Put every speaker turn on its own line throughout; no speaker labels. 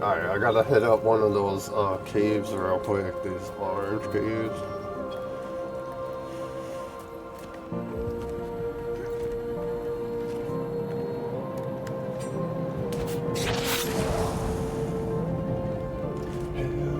Alright, I gotta hit up one of those caves real quick, these orange caves. Hell yeah.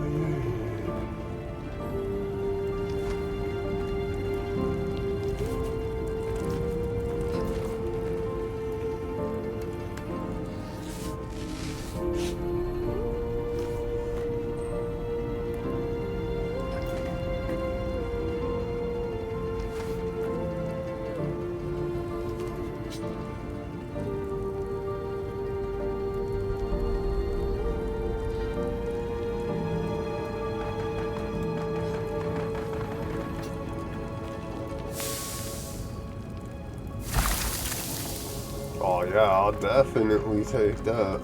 Oh yeah, I'll definitely take that.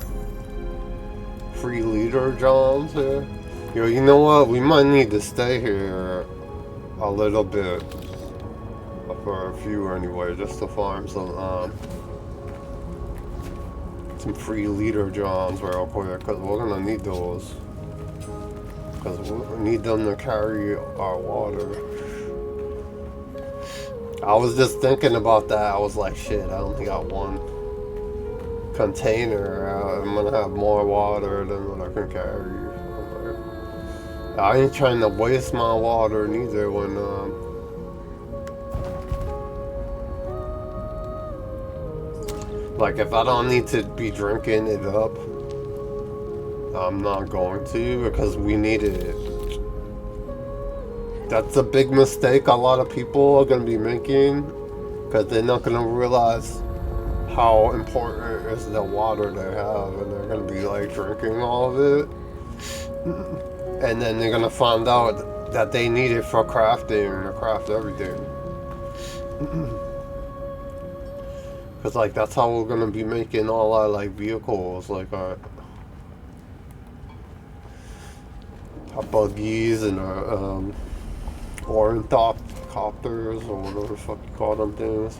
Free leader Johns here. Yo, you know what? We might need to stay here a little bit. For a few anyway, just to farm some free leader Johns real quick, because we're gonna need those. Because we need them to carry our water. I was just thinking about that. I was like, shit, I only got one container. I'm gonna have more water than what I can carry. I ain't trying to waste my water neither when like if I don't need to be drinking it up, I'm not going to because we needed it. That's a big mistake a lot of people are going to be making because they're not going to realize how important is the water they have, and they're going to be like drinking all of it. And then they're going to find out that they need it for crafting to craft everything. Because like that's how we're going to be making all our like vehicles, like our buggies and our ornithopters or whatever the fuck you call them things.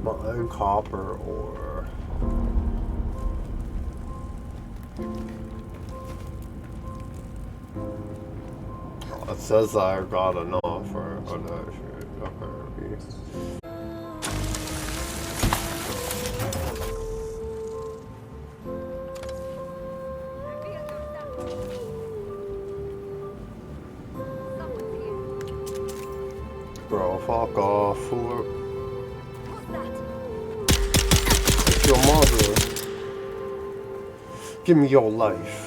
Mine copper ore. Oh, it says I got enough for that shit. Okay. Bro, fuck off. It's your mother. Give me your life.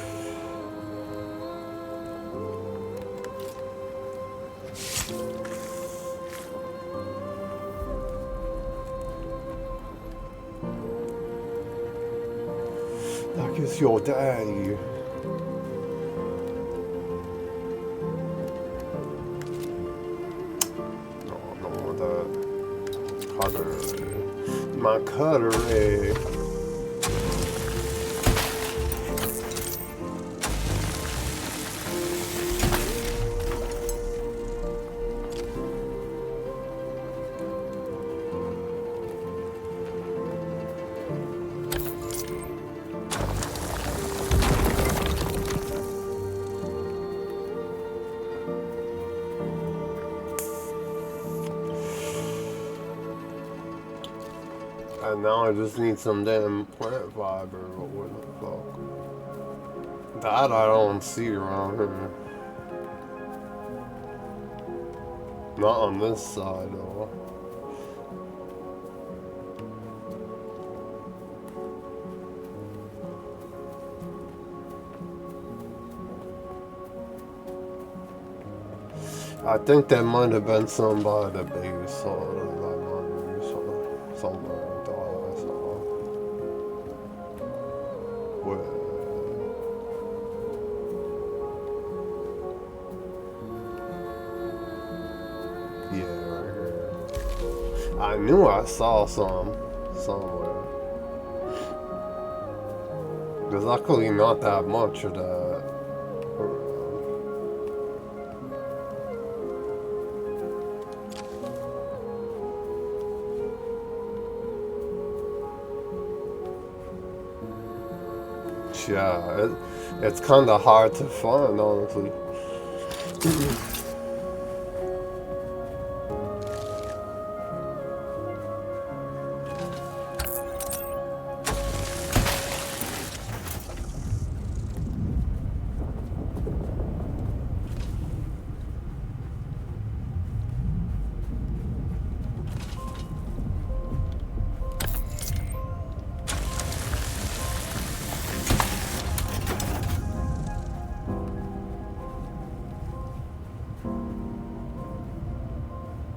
Like it's your daddy. Cutter. My cutter. And now I just need some damn plant fiber, or what the fuck? That I don't see around here. Not on this side, though. I think there might have been some by the base, or somewhere. I knew I saw some somewhere. There's luckily not that much of that. Yeah, it's kind of hard to find, honestly.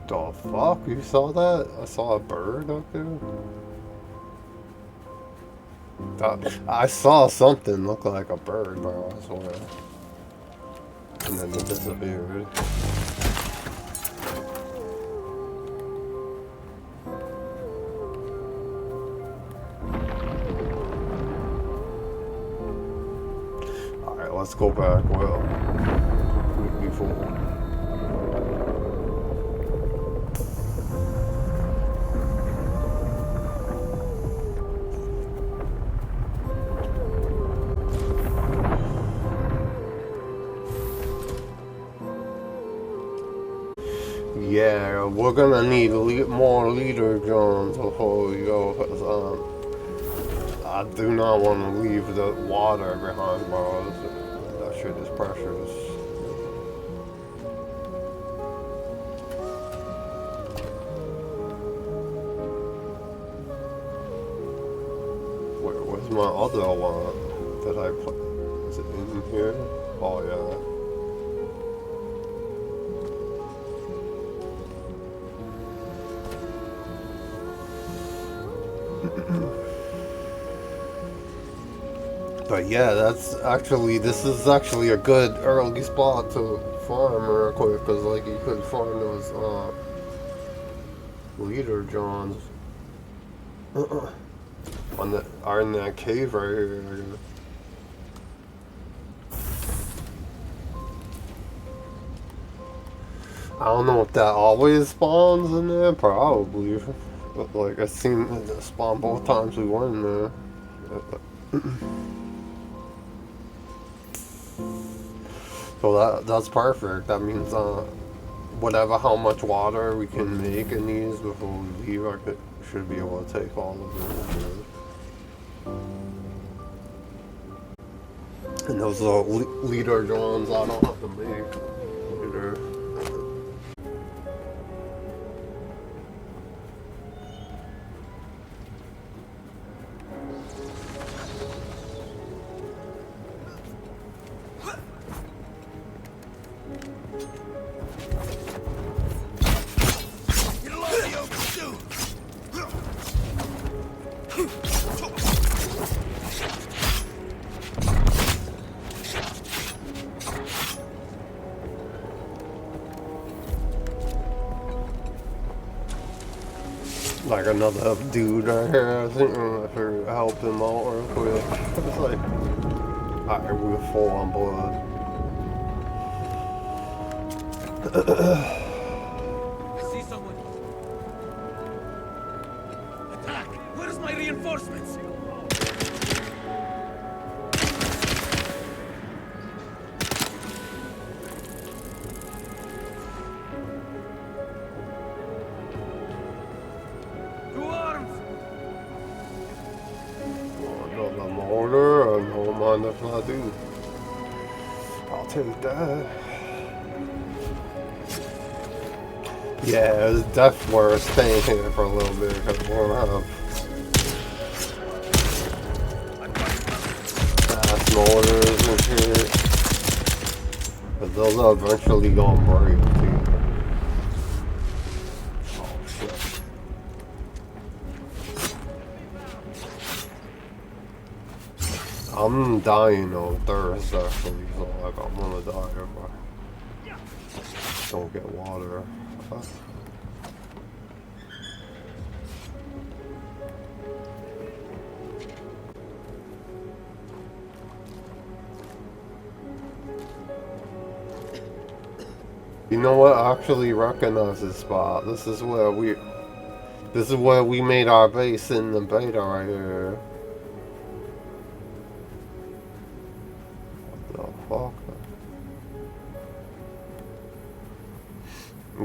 The fuck? You saw that? I saw a bird up there. I saw something look like a bird, bro, I swear. And then it disappeared. Alright, let's go back. Well, before. Yeah, we're gonna need more leader drones before we go, because I do not want to leave the water behind, bro. That shit is precious. Where's my other one that I put? Is it in here? Oh yeah. But yeah, this is actually a good early spot to farm real quick, because like you could farm those leader johns are in that cave right here. I don't know if that always spawns in there, probably. But like I seen it spawn both times we went in there. So that's perfect. That means whatever how much water we can make in these before we leave, I should be able to take all of it. And those little leader drones I don't have to make later. Like another dude right here, I think I'm gonna help him out real quick. It's like, alright, we're full on blood.
I see someone. Attack! Where's my reinforcements?
If I do, I'll take that. Yeah, it's definitely worth staying here for a little bit because we'll have fast mortars and shit. But those are eventually gonna break too. Oh shit. I'm dying of thirst actually, so like I'm gonna die if I don't get water. You know what? I actually recognize this spot. This is where we made our base in the beta right here.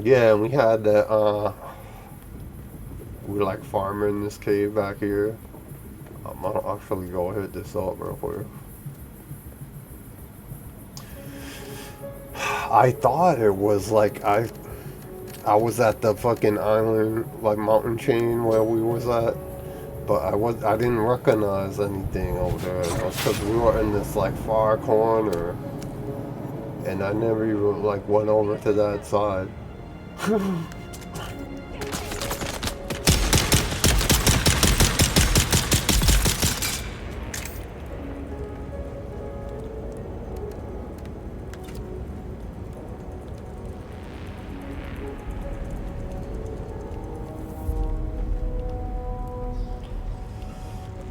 Yeah, and we had that, we like farming this cave back here. I'll actually go hit this up real quick. I thought it was like I was at the fucking island like mountain chain where we was at, but I didn't recognize anything over there. And that's because we were in this like far corner, and I never even like went over to that side.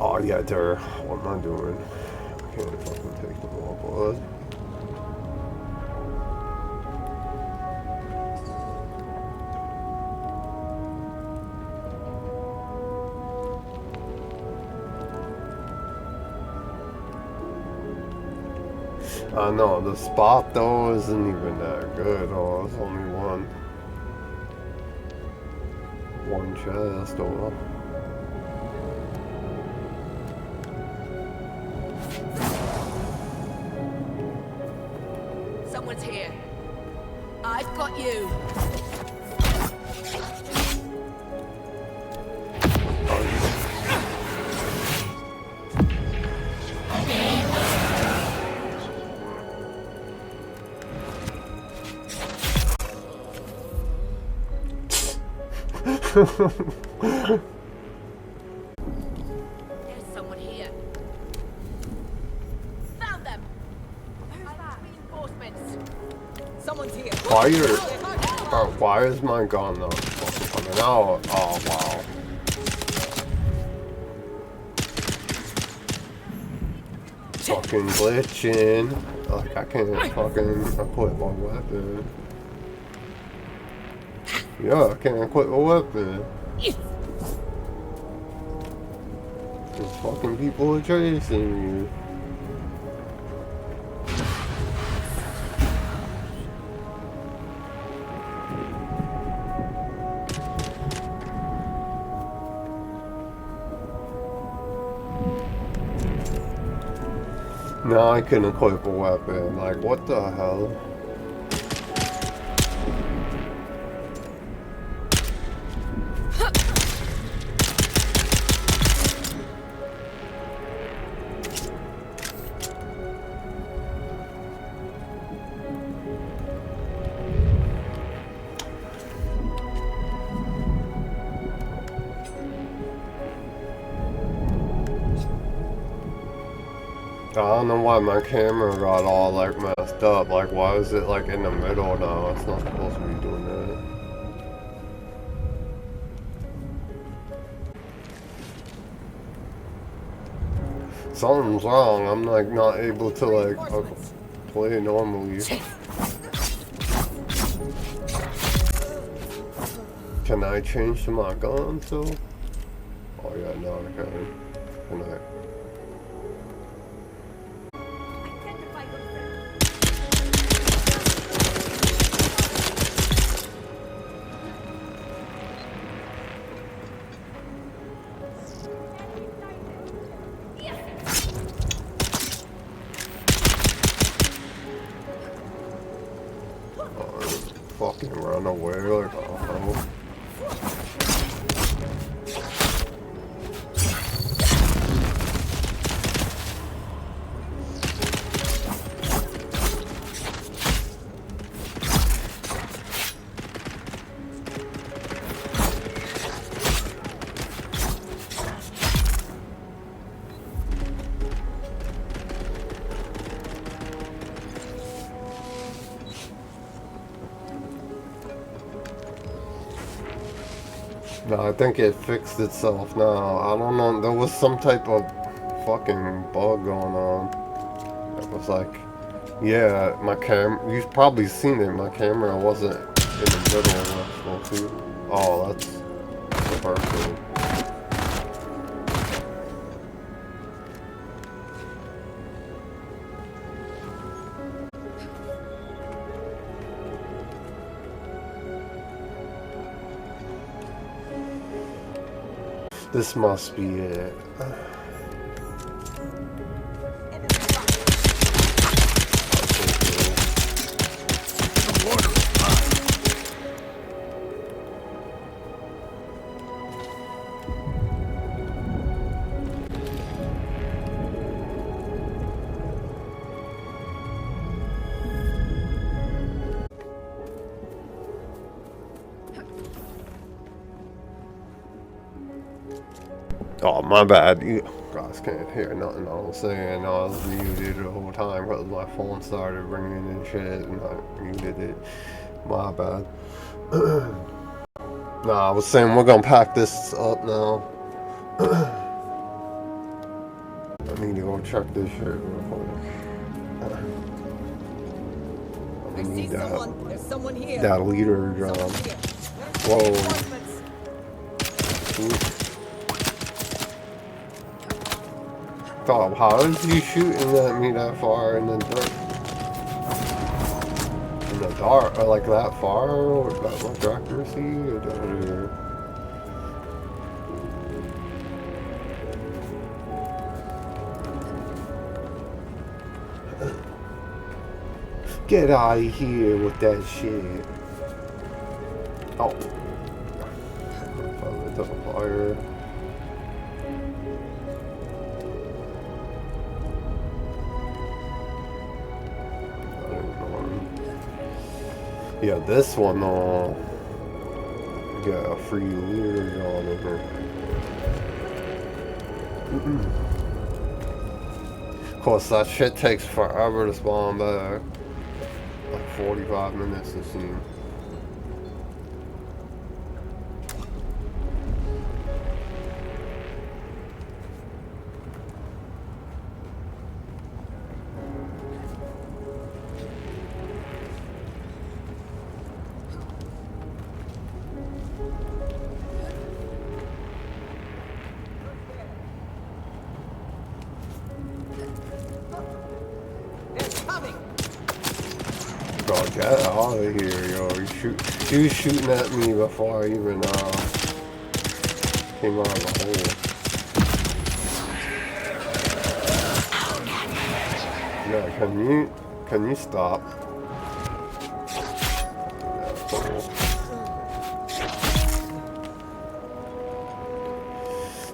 Oh yeah, there. What am I doing? I can't fucking take them all, bud. I know, the spot though isn't even that good. Oh, it's only one chest. Oh.
Someone's here. I've got you. There's someone here. Found them. Who's that? Reinforcements.
Someone's here.
Why is my gun not fucking coming out? Oh wow. Fucking glitching. Like I can't fucking equip my weapon. Yeah, I can't equip my weapon. These fucking people are chasing me. Now I can equip a weapon. Like, what the hell? I don't know why my camera got all like messed up. Like, why is it like in the middle now? It's not supposed to be doing that. Something's wrong. I'm like not able to like play normally. Can I change to my gun too? Oh yeah, no I can. Can I? Fucking run away like oh. No, I think it fixed itself now. I don't know. There was some type of fucking bug going on. It was like, yeah, my you've probably seen it. My camera wasn't in the middle of what's supposed to. Oh, that's perfect. This must be it. Oh, my bad. You guys can't hear nothing I was saying. I was muted the whole time because my phone started ringing and shit, and I muted it. My bad. Nah, I was saying we're gonna pack this up now. I need to go check this shit real quick. I need that.
There's someone here.
That leader job. Whoa. God, how is he shooting at me that far in the dark? In the dark, like that far? Or that much accuracy? Or get out of here with that shit. Oh. I lit up fire. Yeah, this one, got a free leader job in here. Of course, that shit takes forever to spawn back. Like 45 minutes to see. God, get out of here, yo. He was shooting at me before I even came out of the hole. Yeah, can you stop?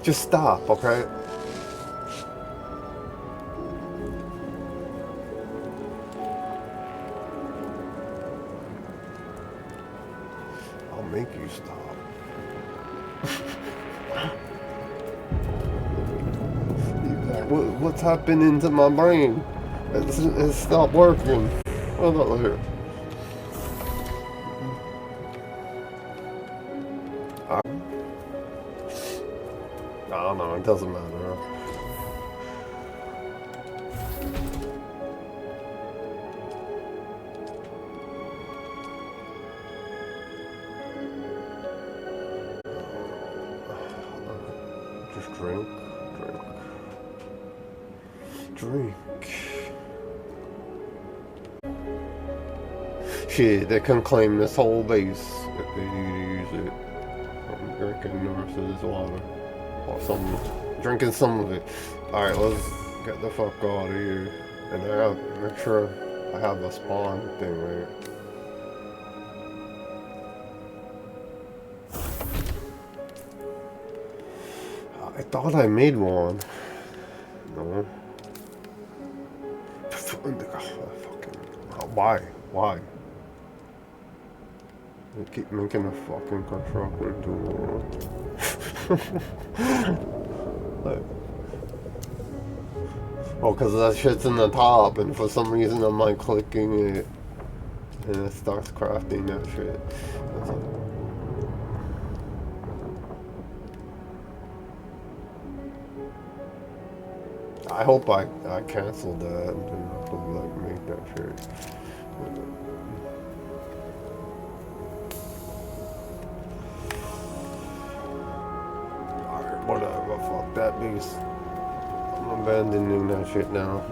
Just stop, okay? Make you stop. What's happening to my brain? It's stopped working. Hold on here. I don't know. It doesn't matter. Drink. Shit, they can claim this whole base if they use it. I'm drinking the rest of this water. Or drinking some of it. Alright, let's get the fuck out of here. And I gotta make sure I have a spawn thing right. I thought I made one. No. Why? Why? They keep making a fucking construction tool. Oh, because that shit's in the top, and for some reason I'm like clicking it, and it starts crafting that shit. I hope I canceled that and didn't have to like make that shit. Alright, whatever, fuck that beast. I'm abandoning that shit now.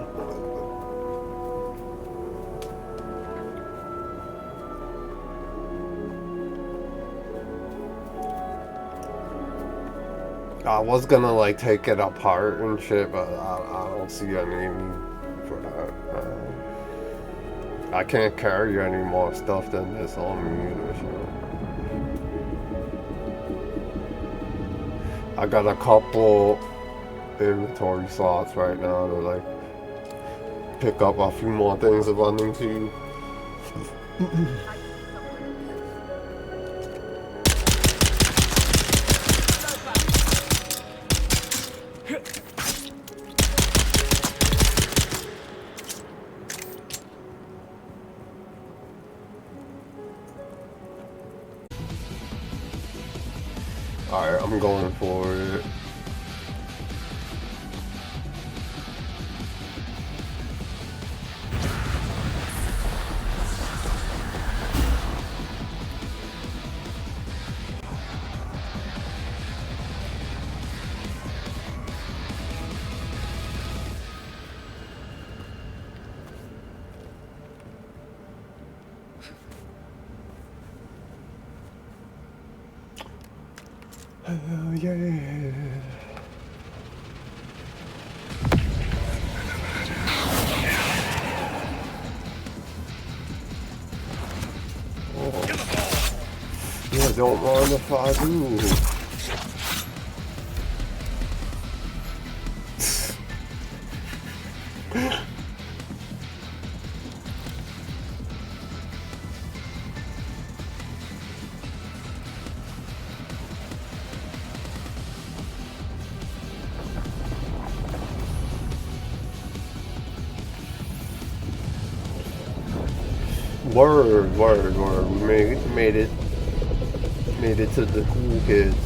I was gonna like take it apart and shit, but I don't see any need for that. I can't carry any more stuff than this on me either, so. I got a couple inventory slots right now to like pick up a few more things if I need to. Alright, I'm going for it. Oh, yeah. Oh. Yeah, don't mind if I do. Word. We made it to the cool kids,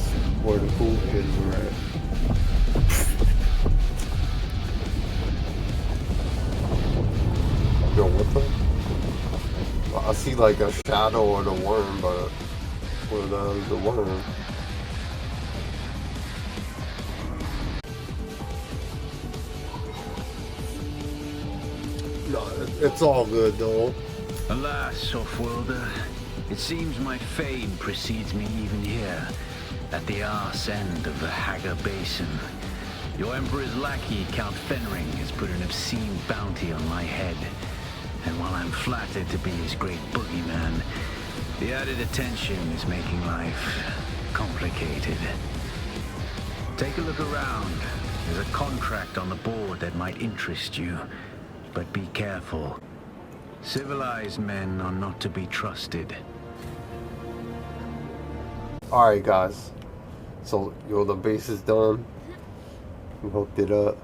where the cool kids are at. Yo, what the? I see like a shadow of the worm, but where the worm? No, it's all good though.
Alas, Offworlder, it seems my fame precedes me even here, at the arse end of the Haga Basin. Your Emperor's lackey, Count Fenring, has put an obscene bounty on my head. And while I'm flattered to be his great boogeyman, the added attention is making life complicated. Take a look around. There's a contract on the board that might interest you, but be careful. Civilized men are not to be trusted.
Alright guys, so the base is done. We hooked it up.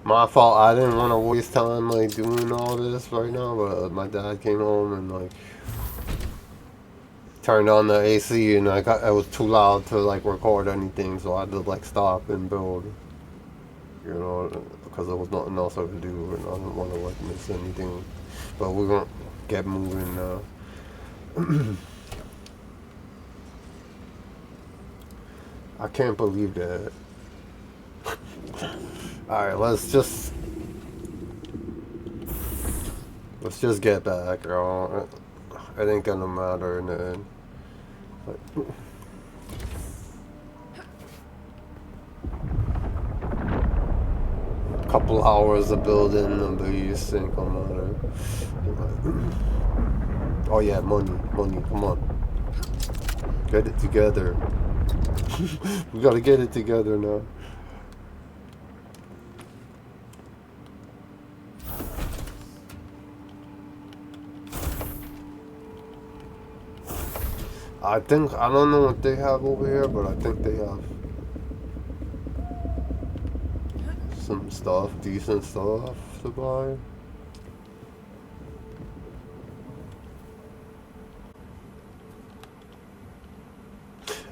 My fault, I didn't want to waste time like doing all this right now, but my dad came home and like turned on the AC and it was too loud to like record anything, so I had to like stop and build, you know, because there was nothing else I could do and I didn't want to like miss anything. But we're gonna get moving now. I can't believe that. Alright, let's just get back, y'all. It ain't gonna matter in the end. But, couple hours of building the base ain't gonna matter. Oh yeah, money, come on. Get it together. We gotta get it together now. I don't know what they have over here, but I think they have some stuff, decent stuff to buy.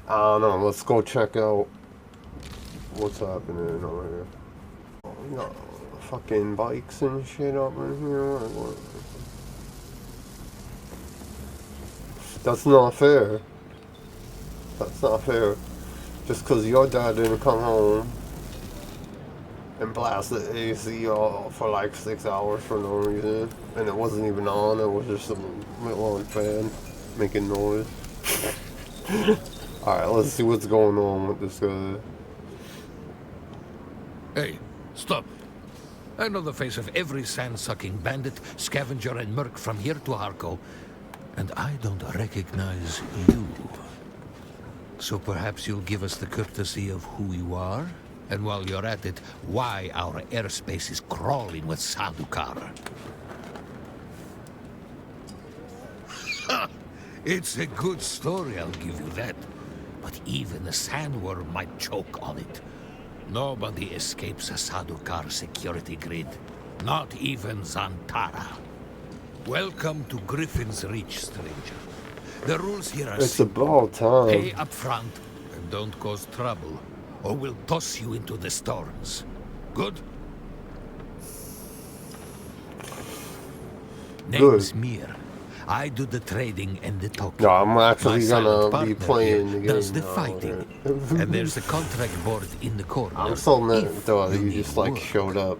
I don't know, let's go check out what's happening over here. Oh, we got fucking bikes and shit up in here. What? That's not fair. That's not fair. Just because your dad didn't come home and blast the AC for like 6 hours for no reason. And it wasn't even on, it was just a little fan making noise. Alright, let's see what's going on with this guy.
Hey, stop. I know the face of every sand-sucking bandit, scavenger, and merc from here to Harko, and I don't recognize you. So perhaps you'll give us the courtesy of who you are? And while you're at it, why our airspace is crawling with Sadukar. It's a good story, I'll give you that. But even a sandworm might choke on it. Nobody escapes a Sadukar security grid. Not even Zantara. Welcome to Griffin's Reach, stranger. The rules here are
It's
simple.
about time.
Pay up front and don't cause trouble, or we'll toss you into the storms. Good? Name's Mir. I do the trading and the talking.
No, I'm actually
My silent
gonna be
partner
playing
here
the
does
game
the
now,
fighting.
right?
And there's the contract board in the corner.
I'm so mad
If
though you
need
just like
work.
showed up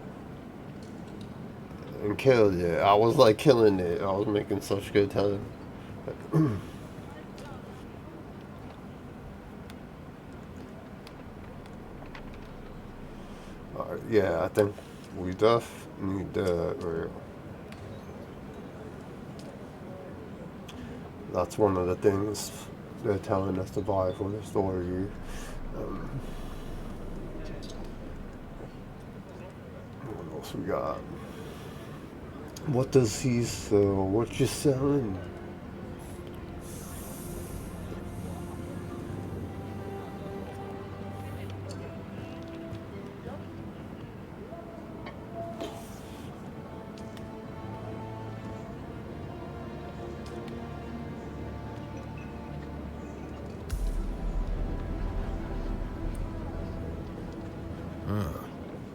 and killed it. I was like killing it. I was making such good time. Yeah, I think we def need that. Right? That's one of the things they're telling us to buy for the story. What else we got? What does he sell? What you selling?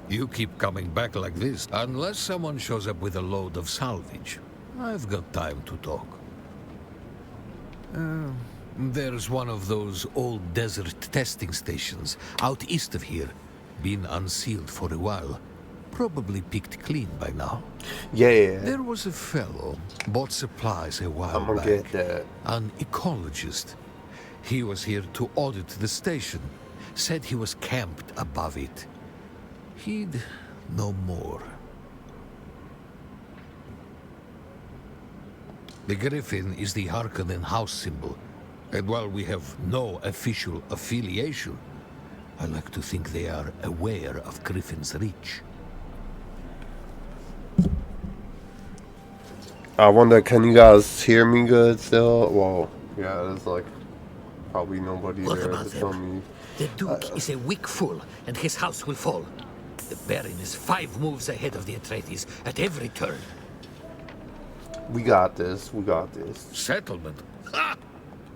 You keep coming back like this, unless someone shows up with a load of salvage. I've got time to talk. There's one of those old desert testing stations out east of here. Been unsealed for a while. Probably picked clean by now.
Yeah.
There was a fellow, bought supplies a while
I'm gonna
back.
get that.
An ecologist. He was here to audit the station. Said he was camped above it. He'd know more. The Griffin is the Harkonnen house symbol. And while we have no official affiliation, I like to think they are aware of Griffin's Reach.
I wonder, can you guys hear me good still? Well, yeah, there's like probably nobody
What
there
about
to tell
them?
me.
The Duke is a weak fool, and his house will fall. The Baron is 5 moves ahead of the Atreides at every turn.
We got this. We got this.
Settlement? Ha!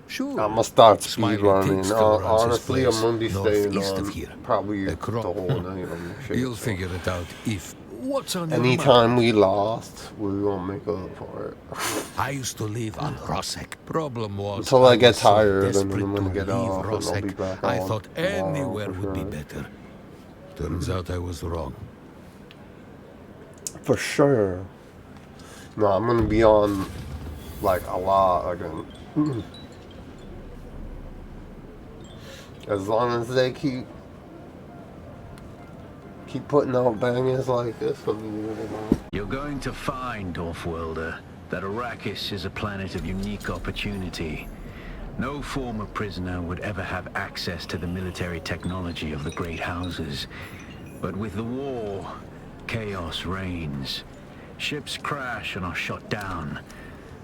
Sure.
I'm gonna start
Smiling
speedrunning.
Pete still runs his
Honestly, I'm
place
gonna be staying
northeast of
on
here.
probably
A
the
crop.
whole night on this shit.
You'll
so.
figure it out if... What's on your
Anytime
mind?
we lost, we gonna make up for it.
I used to live on Rosek. Problem was...
Until I get
was so
tired and then
desperate
I'm gonna
to
get
leave
off and I'll
Rosek,
be back
I
on
thought
tomorrow
anywhere
for
would be
sure.
better. Turns out I was wrong.
For sure. No, I'm gonna be on like a lot again. As long as they keep putting out bangers like this, I mean, you know.
You're going to find, Offworlder, that Arrakis is a planet of unique opportunity. No former prisoner would ever have access to the military technology of the great houses. But with the war, chaos reigns. Ships crash and are shot down,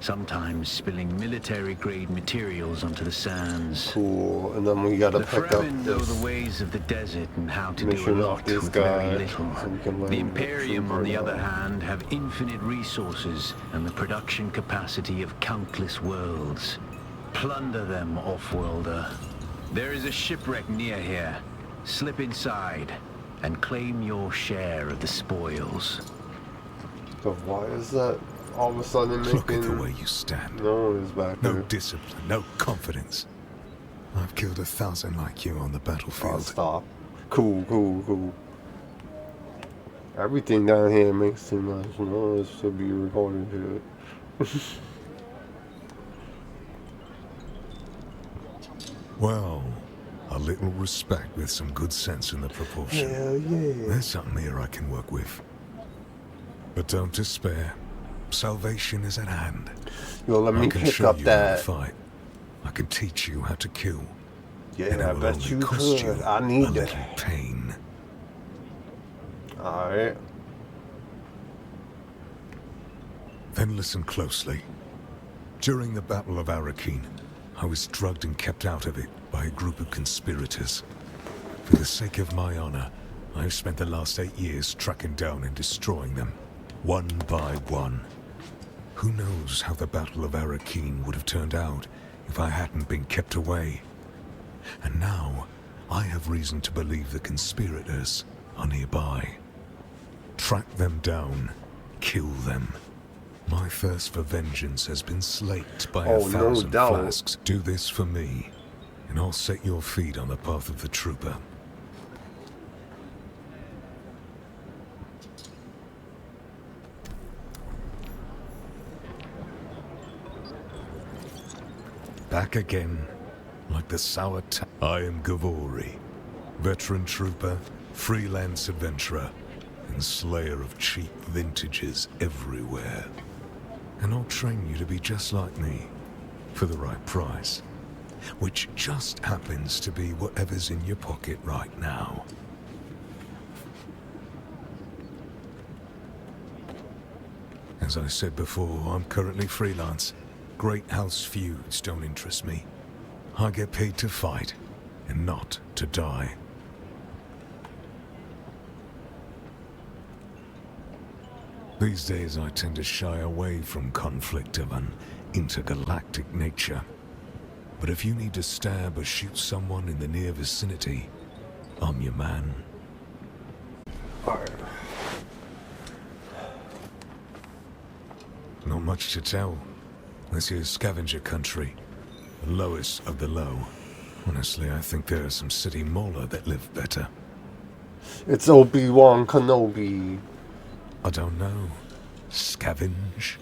sometimes spilling military-grade materials onto the sands.
Cool, and then we gotta
The
pick up
Fremen know
this
the ways of the desert and how to do a
mission
lot
off this
with
guy.
very little.
So we can learn
The Imperium, on the
super
other hand, have infinite resources and the production capacity of countless worlds. Plunder them, Offworlder. There is a shipwreck near here. Slip inside and claim your share of the spoils.
So why is that all of a sudden
Look at the
making
way you stand.
noise back
No
there?
discipline, no confidence. I've killed 1,000 like you on the
Oh,
battlefield.
stop. Cool. Everything down here makes too much noise to be recorded here.
Well, a little respect with some good sense in the proportion.
Hell yeah.
There's something here I can work with. But don't despair. Salvation is at hand.
Yo, let me
I can
pick
show
up
you how to
that.
fight. I can teach you how to kill. And
Yeah,
it
I
will
bet
only
you
cost
could.
you
I
a
need
little
that.
pain.
Alright.
Then listen closely. During the Battle of Arakeen, I was drugged and kept out of it by a group of conspirators. For the sake of my honor, I've spent the last 8 years tracking down and destroying them, one by one. Who knows how the Battle of Arakeen would have turned out if I hadn't been kept away. And now, I have reason to believe the conspirators are nearby. Track them down, kill them. My thirst for vengeance has been slaked by
Oh,
a
no
thousand
doubt.
flasks. Do this for me, and I'll set your feet on the path of the trooper. Back again, like the sour I am Gavori, veteran trooper, freelance adventurer, and slayer of cheap vintages everywhere. And I'll train you to be just like me, for the right price. Which just happens to be whatever's in your pocket right now. As I said before, I'm currently freelance. Great house feuds don't interest me. I get paid to fight, and not to die. These days I tend to shy away from conflict of an intergalactic nature. But if you need to stab or shoot someone in the near vicinity, I'm your man.
Alright.
Not much to tell. This here's scavenger country. The lowest of the low. Honestly, I think there are some city mola that live better.
It's Obi-Wan Kenobi.
I don't know. Scavenge?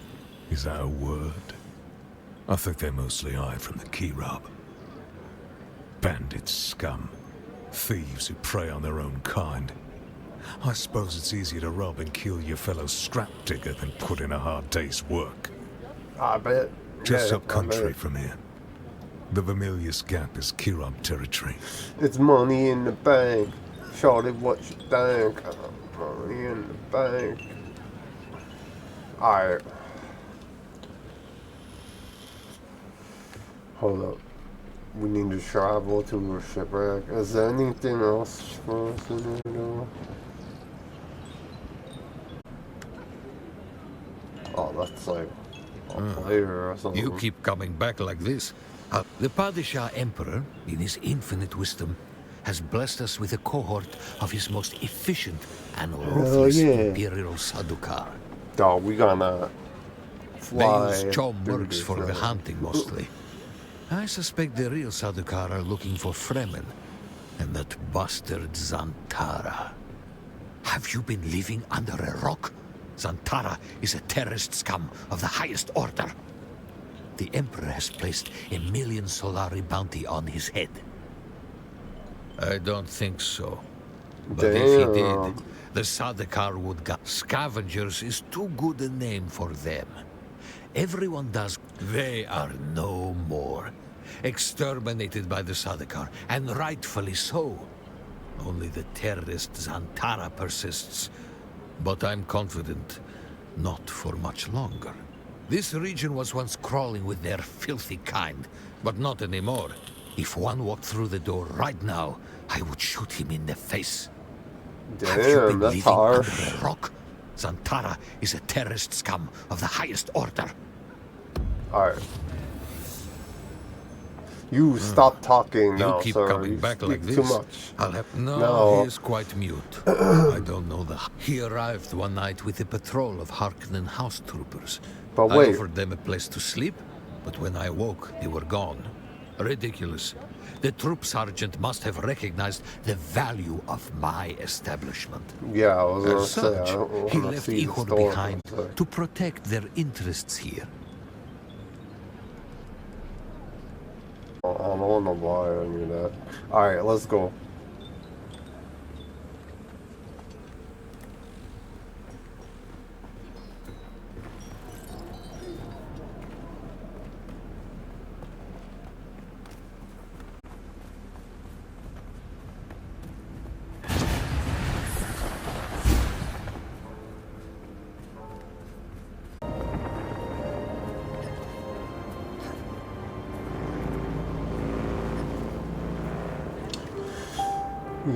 Is that a word? I think they're mostly eye from the key rub. Bandit scum. Thieves who prey on their own kind. I suppose it's easier to rob and kill your fellow scrap digger than put in a hard day's work.
I bet.
Just
Yeah,
up country
I bet.
from here. The Vermilius Gap is Kirab territory.
It's money in the bank. Shorty, what you think? Money in the bank. Alright. Hold up. We need to travel to a shipwreck. Is there anything else for us in there though? Oh, that's like a player or something.
You keep coming back like this. The Padishah Emperor, in his infinite wisdom, has blessed us with a cohort of his most efficient and ruthless
yeah.
Imperial Sadukar.
Dog, we gonna fly.
They use Chom
through
mercs
this
for the
thing.
hunting mostly. I suspect the real Sadukar are looking for Fremen and that bastard Zantara. Have you been living under a rock? Zantara is a terrorist scum of the highest order. The Emperor has placed a 1,000,000 Solari bounty on his head. I don't think so. But if he did, the Sadakar would go. Scavengers is too good a name for them. Everyone does. They are no more. Exterminated by the Sadakar, and rightfully so. Only the terrorist Zantara persists. But I'm confident, not for much longer. This region was once crawling with their filthy kind, but not anymore. If one walked through the door right now, I would shoot him in the face. Have you
Damn,
been
that's
living
harsh.
under a rock? Zantara is a terrorist scum of the highest order.
Alright. You stop talking now,
You keep
sir.
coming
You
back
speak
like this.
too much.
I'll have
No.
he is quite mute. I don't know the. He arrived one night with a patrol of Harkonnen house troopers.
But
I
wait.
offered them a place to sleep, but when I woke, they were gone. Ridiculous. The troop sergeant must have recognized the value of my establishment.
Yeah, I was gonna
As
say,
such,
I don't
he
wanna
left
see the
Ihor
store,
behind
so-
to protect their interests here.
I don't want to buy any of that. Alright, let's go.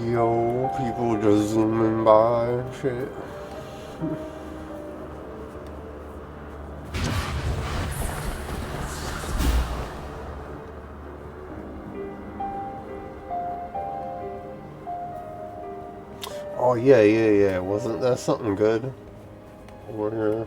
Yo, people just zooming by and shit. Oh yeah. Wasn't that something good over here?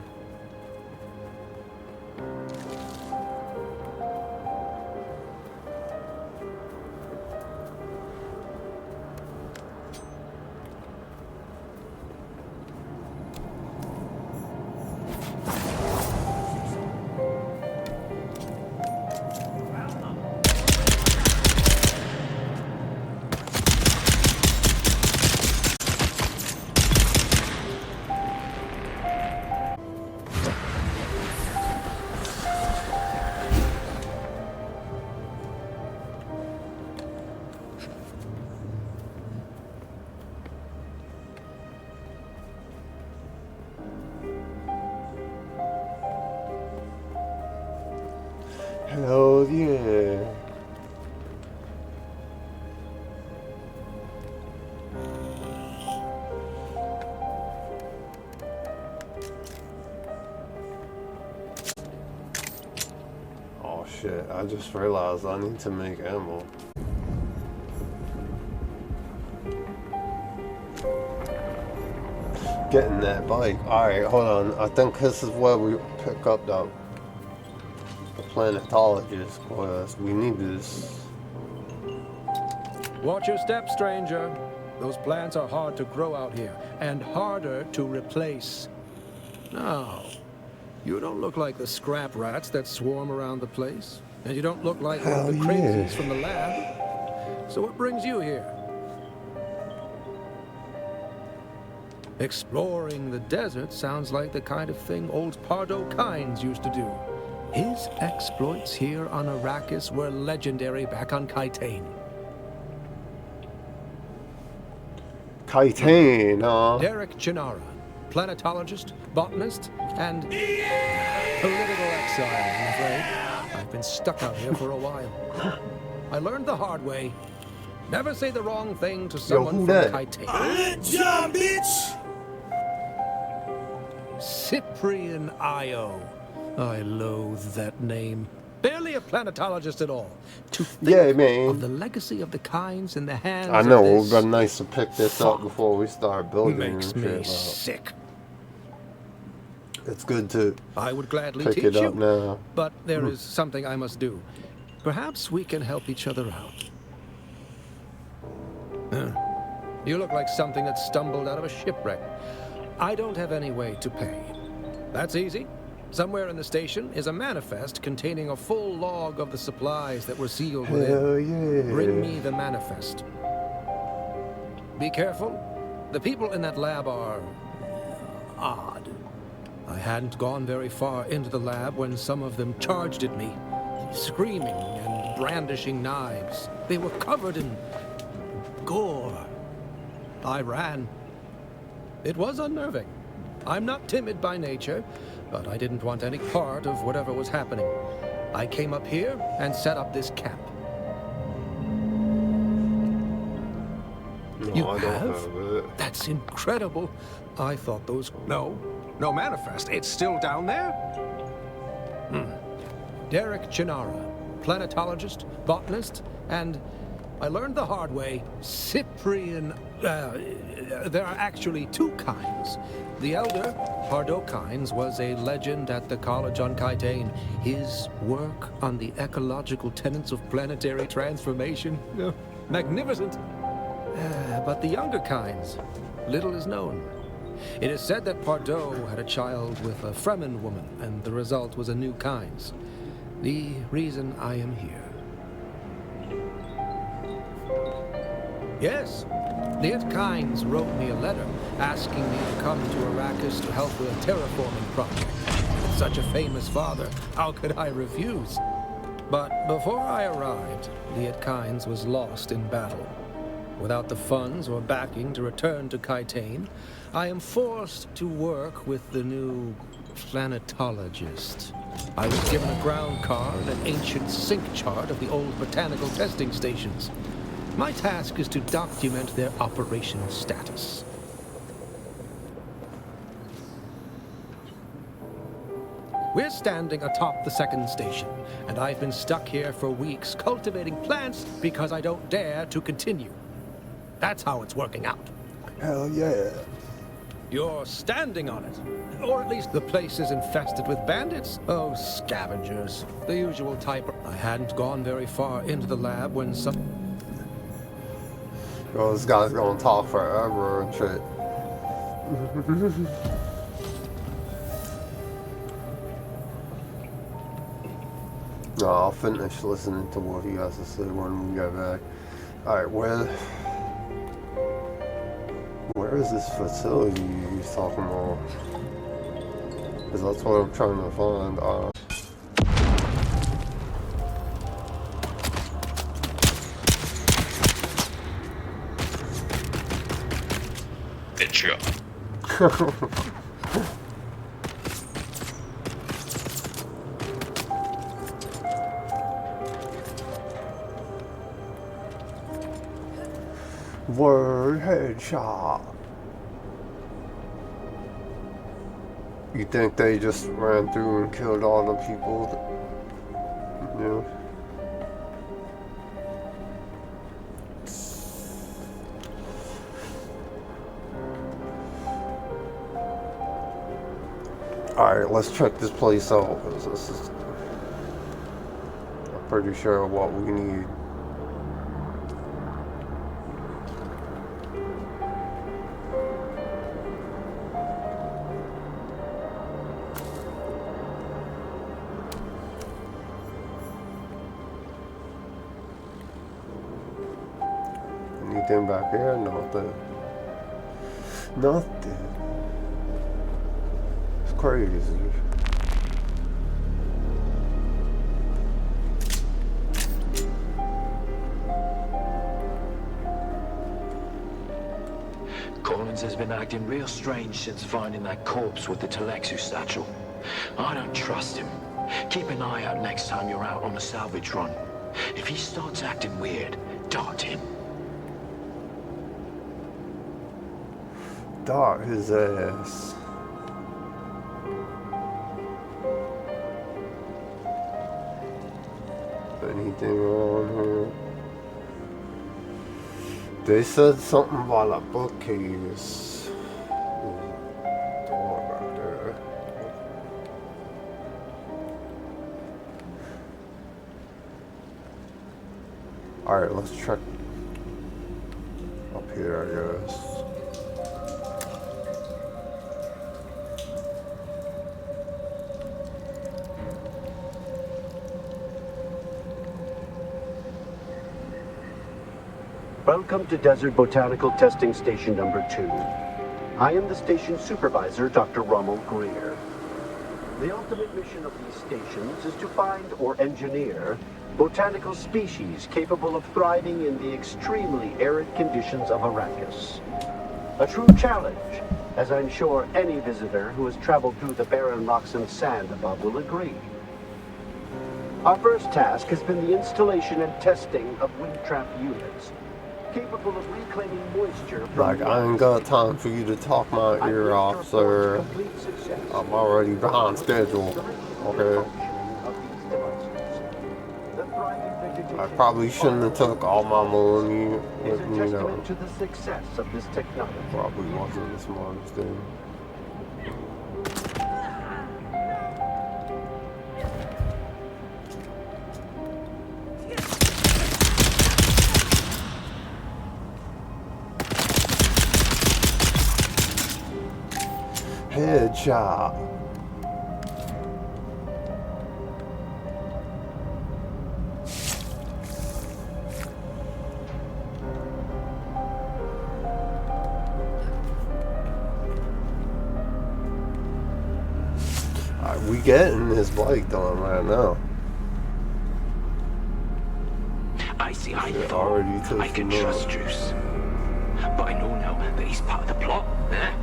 Hell yeah. Oh shit, I just realized I need to make ammo. Getting that bike. Alright, hold on. I think this is where we pick up the planetologist, because we need this.
Watch your step, stranger. Those plants are hard to grow out here, and harder to replace. No, you don't look like the scrap rats that swarm around the place, and you don't look like one of the crazies from the lab. So what brings you here? Exploring the desert sounds like the kind of thing old Pardo Kynes used to do. His exploits here on Arrakis were legendary back on Kytane.
Kytane, huh?
Derek Chinara, planetologist, botanist, and political exile, I'm afraid. I've been stuck out here for a while. I learned the hard way. Never say the wrong thing to someone
who
from
that?
Kytane.
Job, bitch!
Cyprian Io. I loathe that name. Barely a planetologist at all. To think
Yeah, man.
of the legacy of the Kynes in the hands
I know,
of
it
this
would be nice to pick this up before we start building
makes
and
me
shit.
sick.
It's good to
I would gladly
pick
teach
it
you,
up now.
but there is something I must do. Perhaps we can help each other out. You look like something that stumbled out of a shipwreck. I don't have any way to pay. That's easy. Somewhere in the station is a manifest containing a full log of the supplies that were sealed within.
Hell yeah.
Bring me the manifest. Be careful. The people in that lab are odd. I hadn't gone very far into the lab when some of them charged at me, screaming and brandishing knives. They were covered in gore. I ran. It was unnerving. I'm not timid by nature, but I didn't want any part of whatever was happening. I came up here and set up this camp.
No,
You
I don't
have?
have it.
That's incredible. I thought those... No manifest. It's still down there? Derek Chinara, planetologist, botanist, and I learned the hard way, Cyprian... there are actually two kinds. The elder, Pardo Kynes, was a legend at the college on Kytane. His work on the ecological tenets of planetary transformation, magnificent. But the younger Kynes, little is known. It is said that Pardo had a child with a Fremen woman, and the result was a new Kynes. The reason I am here. Yes. Liet Kynes wrote me a letter asking me to come to Arrakis to help with a terraforming project. With such a famous father, how could I refuse? But before I arrived, Liet Kynes was lost in battle. Without the funds or backing to return to Kaitane, I am forced to work with the new planetologist. I was given a ground card and an ancient sync chart of the old botanical testing stations. My task is to document their operational status. We're standing atop the second station, and I've been stuck here for weeks cultivating plants because I don't dare to continue. That's how it's working out.
Hell yeah.
You're standing on it. Or at least the place is infested with bandits. Oh, scavengers. The usual type. I hadn't gone very far into the lab when some...
Well, this guy's gonna talk forever and shit. No, I'll finish listening to what he has to say when we get back. Alright, where is this facility he's talking about? Because that's what I'm trying to find. Word headshot. You think they just ran through and killed all the people? Yeah. Alright, let's check this place out. This is, I'm pretty sure what we need. Anything back here? Nothing. Nothing. It's crazy.
Collins has been acting real strange since finding that corpse with the Telexu satchel. I don't trust him. Keep an eye out next time you're out on the salvage run. If he starts acting weird, dart him.
Dart his ass. Anything on here? They said something about a bookcase. Door back there. Alright, let's check up here, I guess.
Welcome to Desert Botanical Testing Station number 2. I am the station supervisor, Dr. Rommel Greer. The ultimate mission of these stations is to find or engineer botanical species capable of thriving in the extremely arid conditions of Arrakis. A true challenge, as I'm sure any visitor who has traveled through the barren rocks and sand above will agree. Our first task has been the installation and testing of wind trap units, capable of reclaiming moisture from
Like, I ain't got time for you to talk my ear off, sir. I'm already behind schedule. Okay. I probably shouldn't have took all my money with me, you know.
To the success of this technology.
Probably wasn't the smartest thing. Headshot. we getting his bike done right now.
I see I
Shit
thought
already
I
tasting
can
up.
trust Juice. But I know now that he's part of the plot, eh?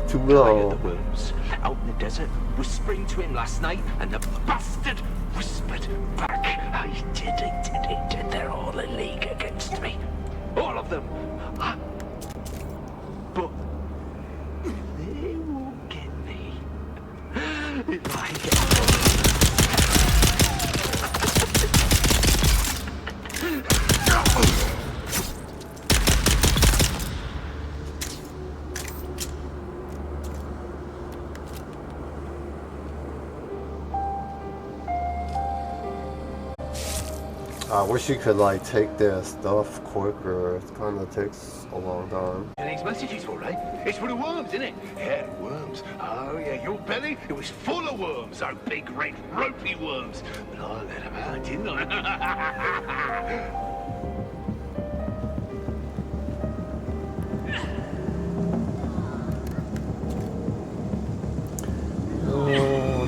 Too
I heard the
long.
worms out in the desert whispering to him last night, and the bastard whispered back. I did it. They're all in league against me. All of them. But they won't get me. If I get
I wish you could like take their stuff quicker. It kind of takes a long time.
These messages for, right? It's for the worms, isn't it? Yeah, worms. Oh, yeah, your belly, it was full of worms. Oh, big, red, ropey worms. But I let them out, didn't I?
Oh, no.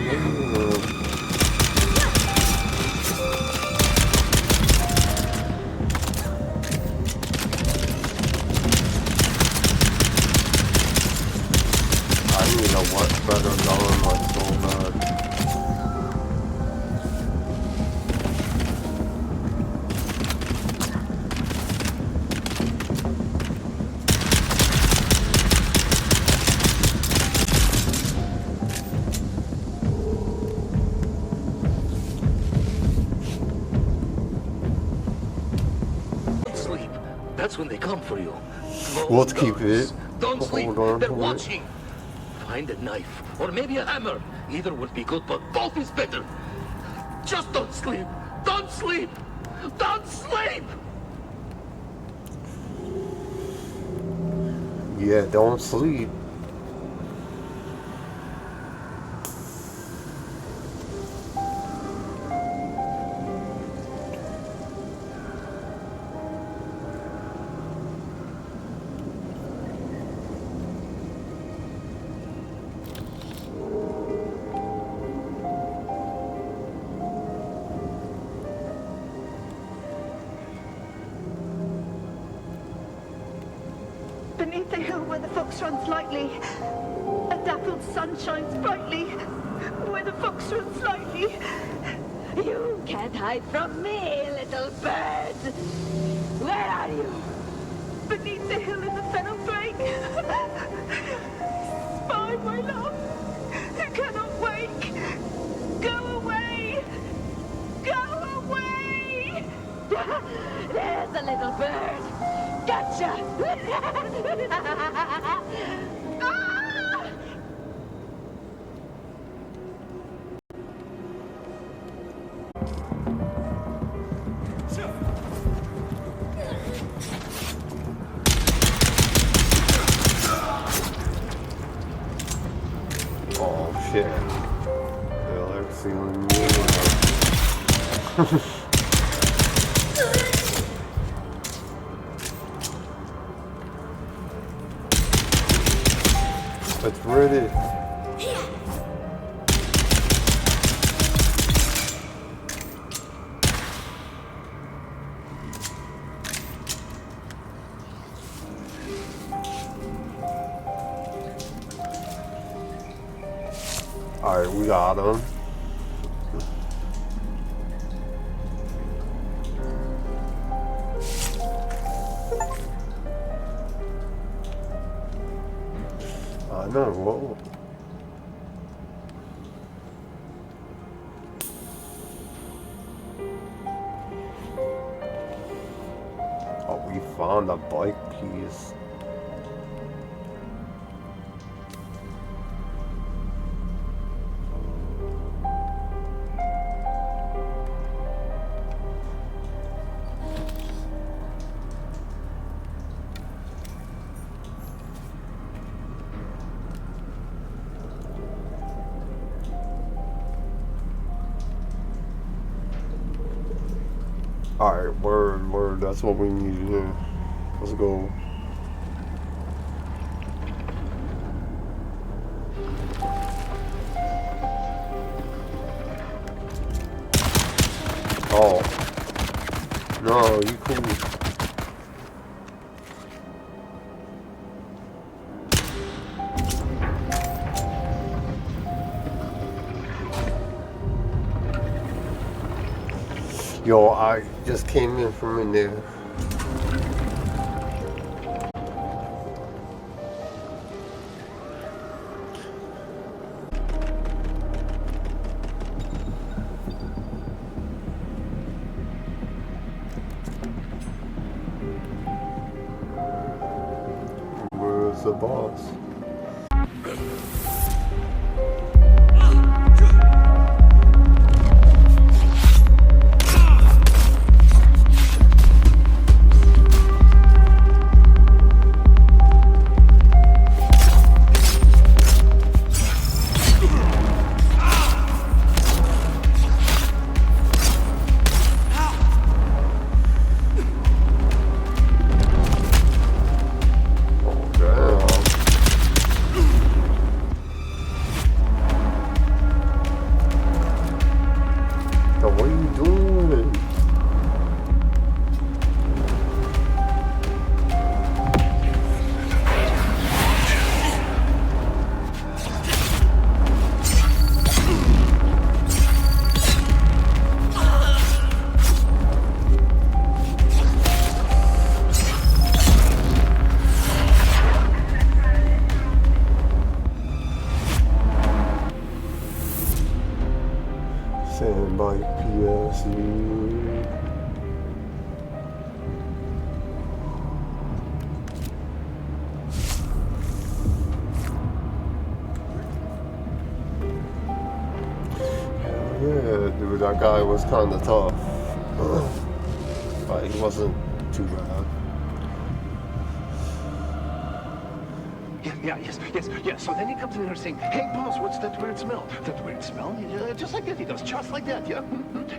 I need a much better gun, like so bad.
Sleep. That's when they come for you.
Let's keep it.
Don't sleep.
Hold on
They're
to it.
watching. Find a knife or maybe a hammer. Either would be good, but both is better. Just don't sleep. Don't sleep. Don't sleep.
Yeah, don't sleep.
Beneath the hill where the fox runs lightly, a dappled sun shines brightly. Where the fox runs lightly.
You can't hide from me, little bird. Where are you?
Beneath the hill in the fennel brake. Spy, my love, who cannot wake. Go away. Go away.
There's the little bird. Gotcha.
Ah!
Oh shit. They're like seeing me. It's ready. Alright, we got him. I know, whoa. Oh, we found a bike piece. Alright, word, that's what we need to do. Let's go. Oh, you cool. Yo, I just came in from in there. Where's the boss? Sandbike PSU. Hell yeah, dude, that guy was kind of tough. But he wasn't too bad.
Yeah. So then he comes in here saying, "Hey, boss, what's that weird smell? That weird smell?" Yeah, just like that, he does, just like that, yeah.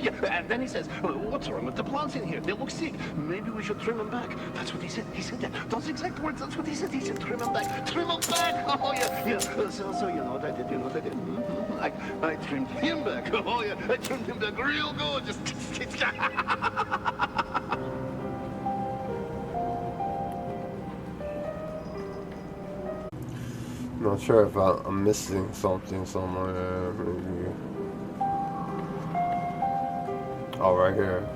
Yeah, and then he says, "What's wrong with the plants in here? They look sick. Maybe we should trim them back." That's what he said. He said that. Those exact words. That's what he said. He said, "Trim them back. Trim them back." Oh yeah. So you know what I did? You know what I did? I trimmed him back. Oh yeah. I trimmed him back real good. Just.
Not sure if I'm missing something somewhere. Maybe. Oh, right here.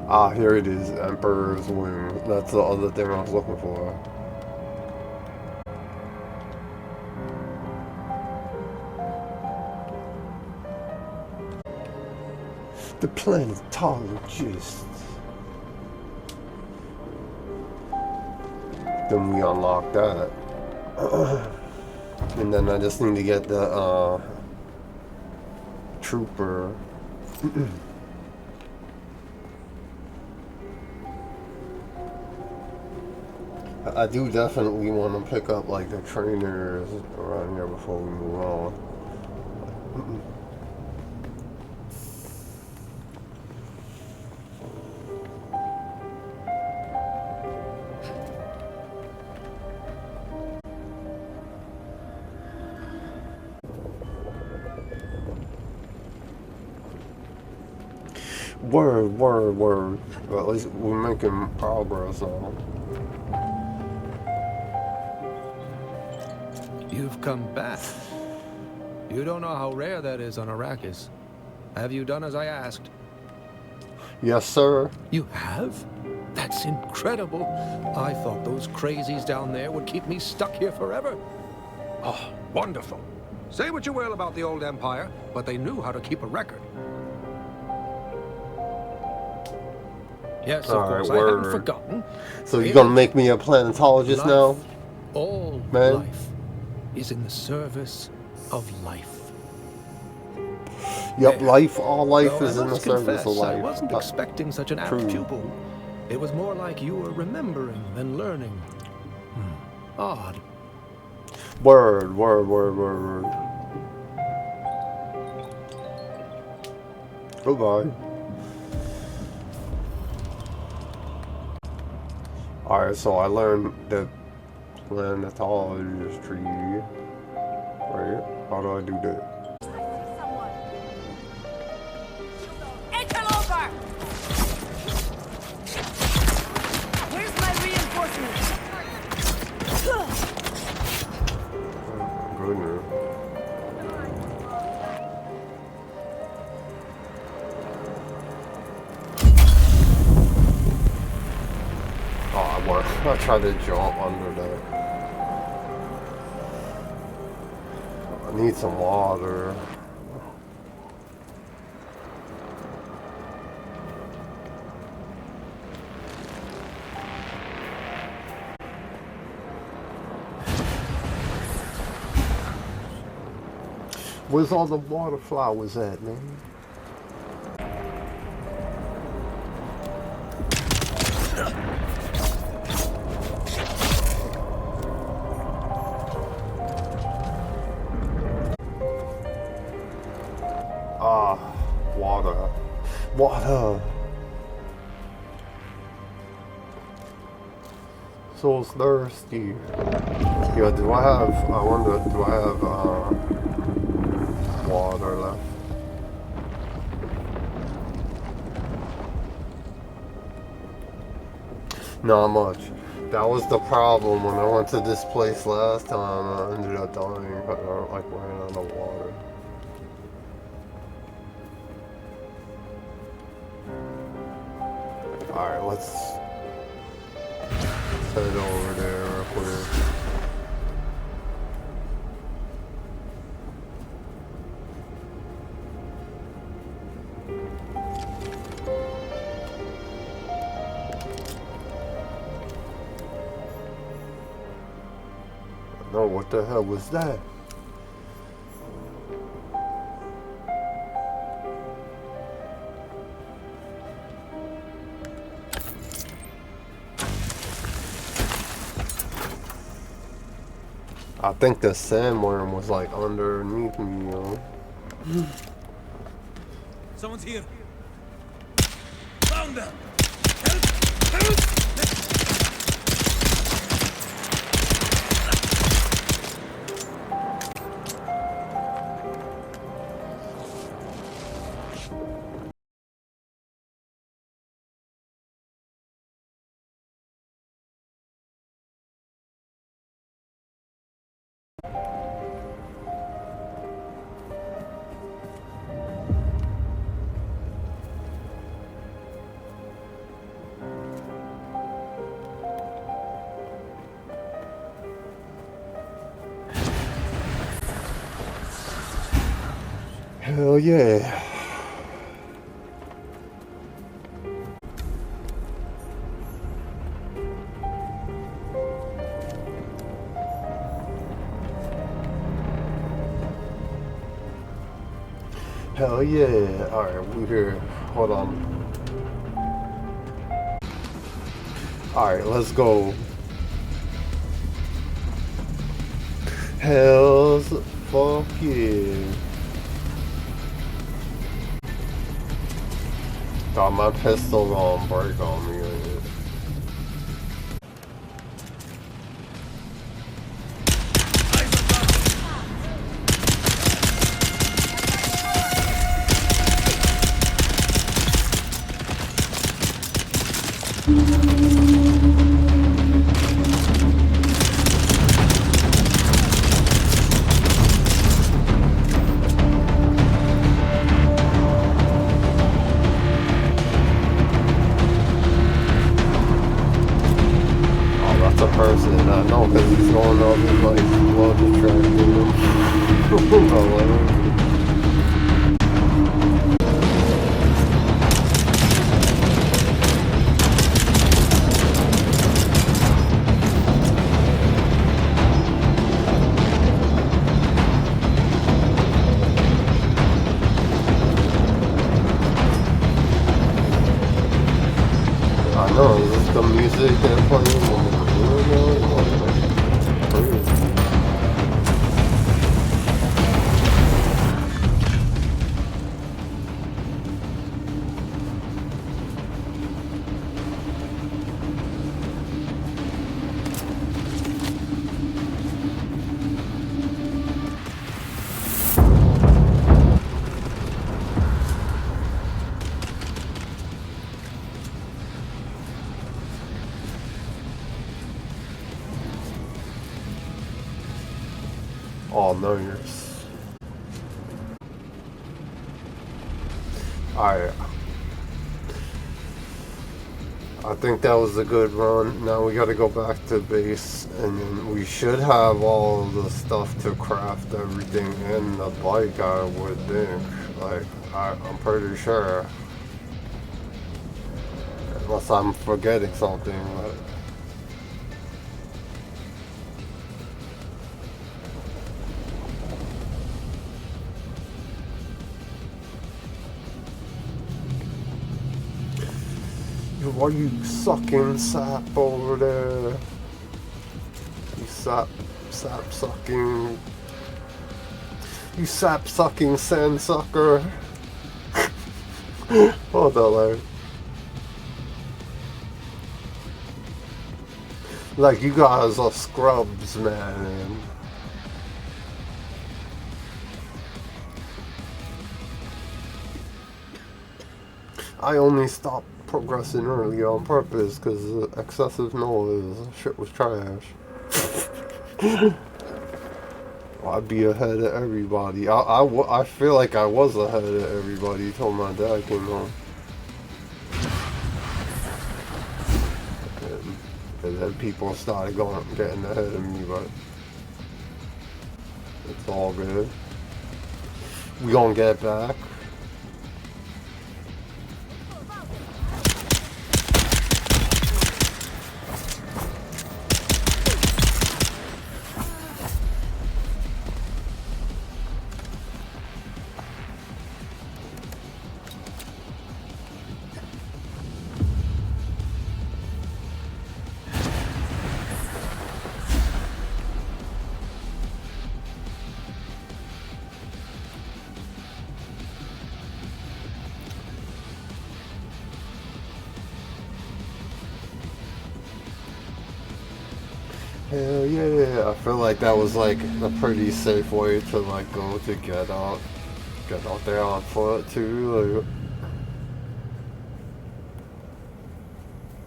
Ah, here it is. Emperor's Wing. That's the other thing I was looking for. The planetologist. Then we unlock that. And then I just need to get the trooper. I do definitely want to pick up like the trainers around here before we move on. Word. Well, at least we're making progress on.
You've come back. You don't know how rare that is on Arrakis. Have you done as I asked?
Yes, sir.
You have? That's incredible. I thought those crazies down there would keep me stuck here forever. Oh, wonderful. Say what you will about the old Empire, but they knew how to keep a record. Yes, of course, I haven't forgotten.
So you're gonna make me a planetologist now?
All
man?
Life is in the service of life.
Yep, all life
Though
is in the service of life.
I wasn't expecting such an apt pupil. It was more like you were remembering than learning. Odd.
Word. Goodbye. Alright, so I learned that planetology. Right? How do I do that?
Interloper! Where's my reinforcements?
Goodness. I tried to jump under that. I need some water. Where's all the water flowers at, man? Water. Water. So thirsty. Yo, do I have, I wonder, do I have, water left? Not much. That was the problem when I went to this place last time. I ended up dying because I like ran out of water. Alright, let's head over there real quick. No, what the hell was that? I think the sandworm was like underneath me, yo.
Someone's here. Found them. Help! Help!
Hell yeah. Hell yeah. Alright, we're here. Hold on. Alright, let's go. Hells fuck yeah. God, my pistol gonna break on me. Person I know because he's going up and like well distracted. I know, is this the music they're playing? Oh, nice. Alright. I think that was a good run. Now we gotta go back to base, and then we should have all the stuff to craft everything in the bike, I would think. Like, I'm pretty sure. Unless I'm forgetting something. But why are you sucking sap over there? You sap sucking. You sap sucking sand sucker. What the like? Like, you guys are scrubs, man. I only stopped progressing early on purpose because excessive noise. Shit was trash. I'd be ahead of everybody. I feel like I was ahead of everybody until my dad came home. And then people started getting ahead of me, but it's all good. We gonna get back. Hell yeah, I feel like that was like a pretty safe way to like go to get out there on foot too.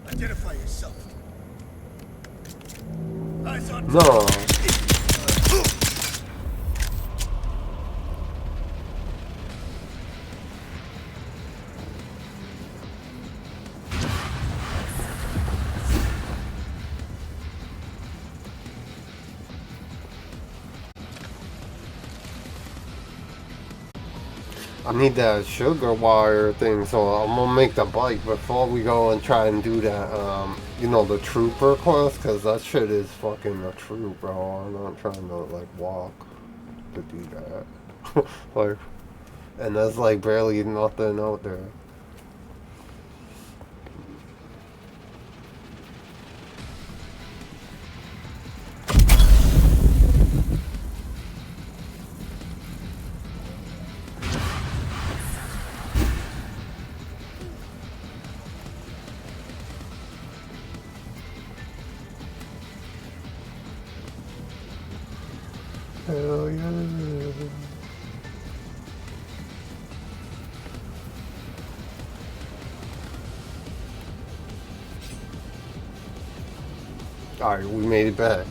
Like,
identify yourself. Eyes on.
No. I need that sugar wire thing, so I'm gonna make the bike before we go and try and do that, you know, the trooper quest, because that shit is fucking a troop, bro. I'm not trying to, like, walk to do that. Like, and there's, like, barely nothing out there. Hell yeah. Alright, we made it back.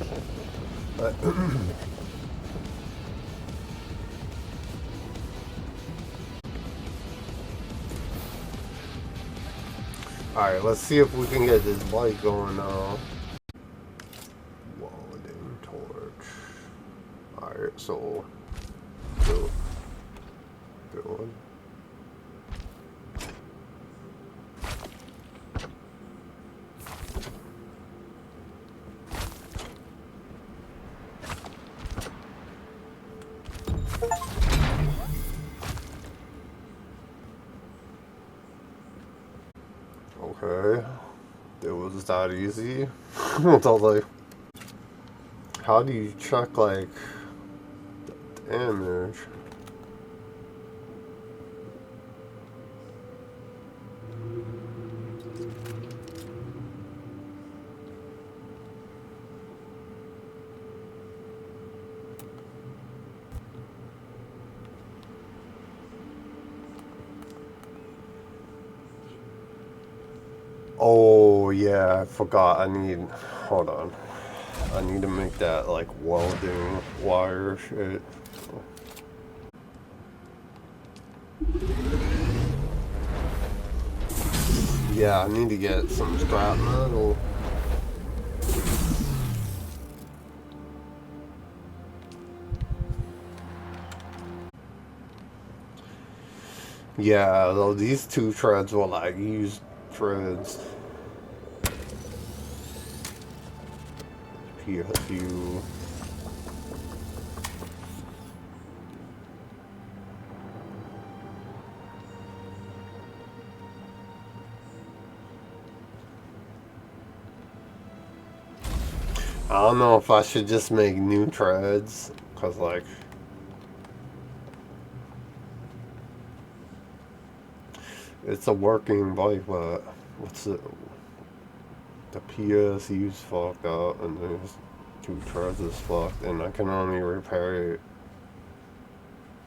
Alright, let's see if we can get this bike going now. Welding torch. Alright, so build one. Okay, it was that easy. I was like, how do you check like the damage? Oh yeah, I forgot. Hold on. I need to make that like welding wire shit. Yeah, I need to get some scrap metal. Yeah, though these two treads were like used treads. PSU. I don't know if I should just make new treads, cause like it's a working bike, but what's it? The PSU's fucked up, and there's two treads is fucked, and I can only repair it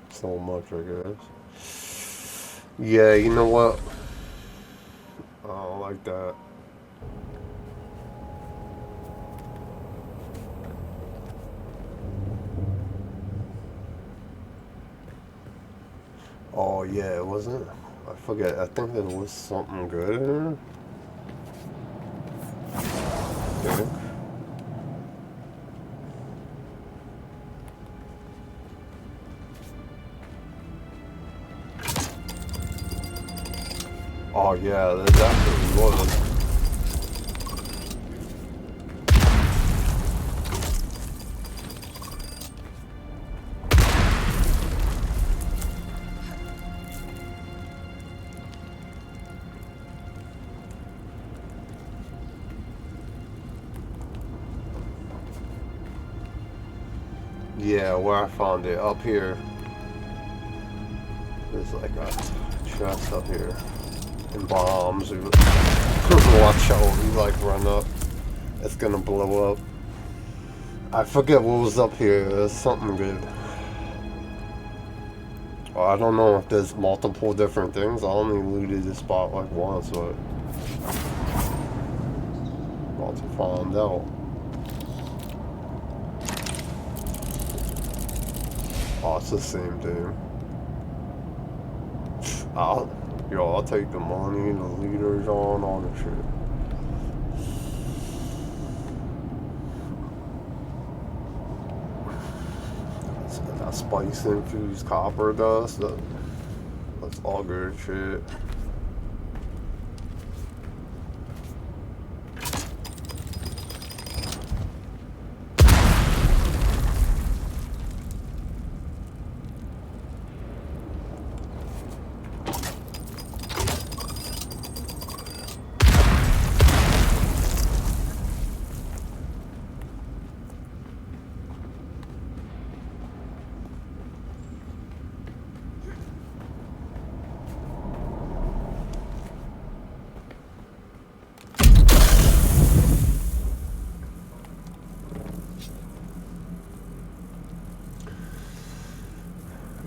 so much, I guess. Yeah, you know what? I don't like that. Oh yeah, it wasn't. I forget. I think there was something good in it. Okay. Oh yeah, there definitely was. Yeah, where I found it, up here. There's like a chest up here. And bombs. Watch out, you like run up. It's gonna blow up. I forget what was up here. There's something good. Well, I don't know if there's multiple different things. I only looted this spot like once, but about to find out. Oh, it's the same thing. I'll take the money, the leaders on, all the shit. That spice infused copper dust, that's all good shit.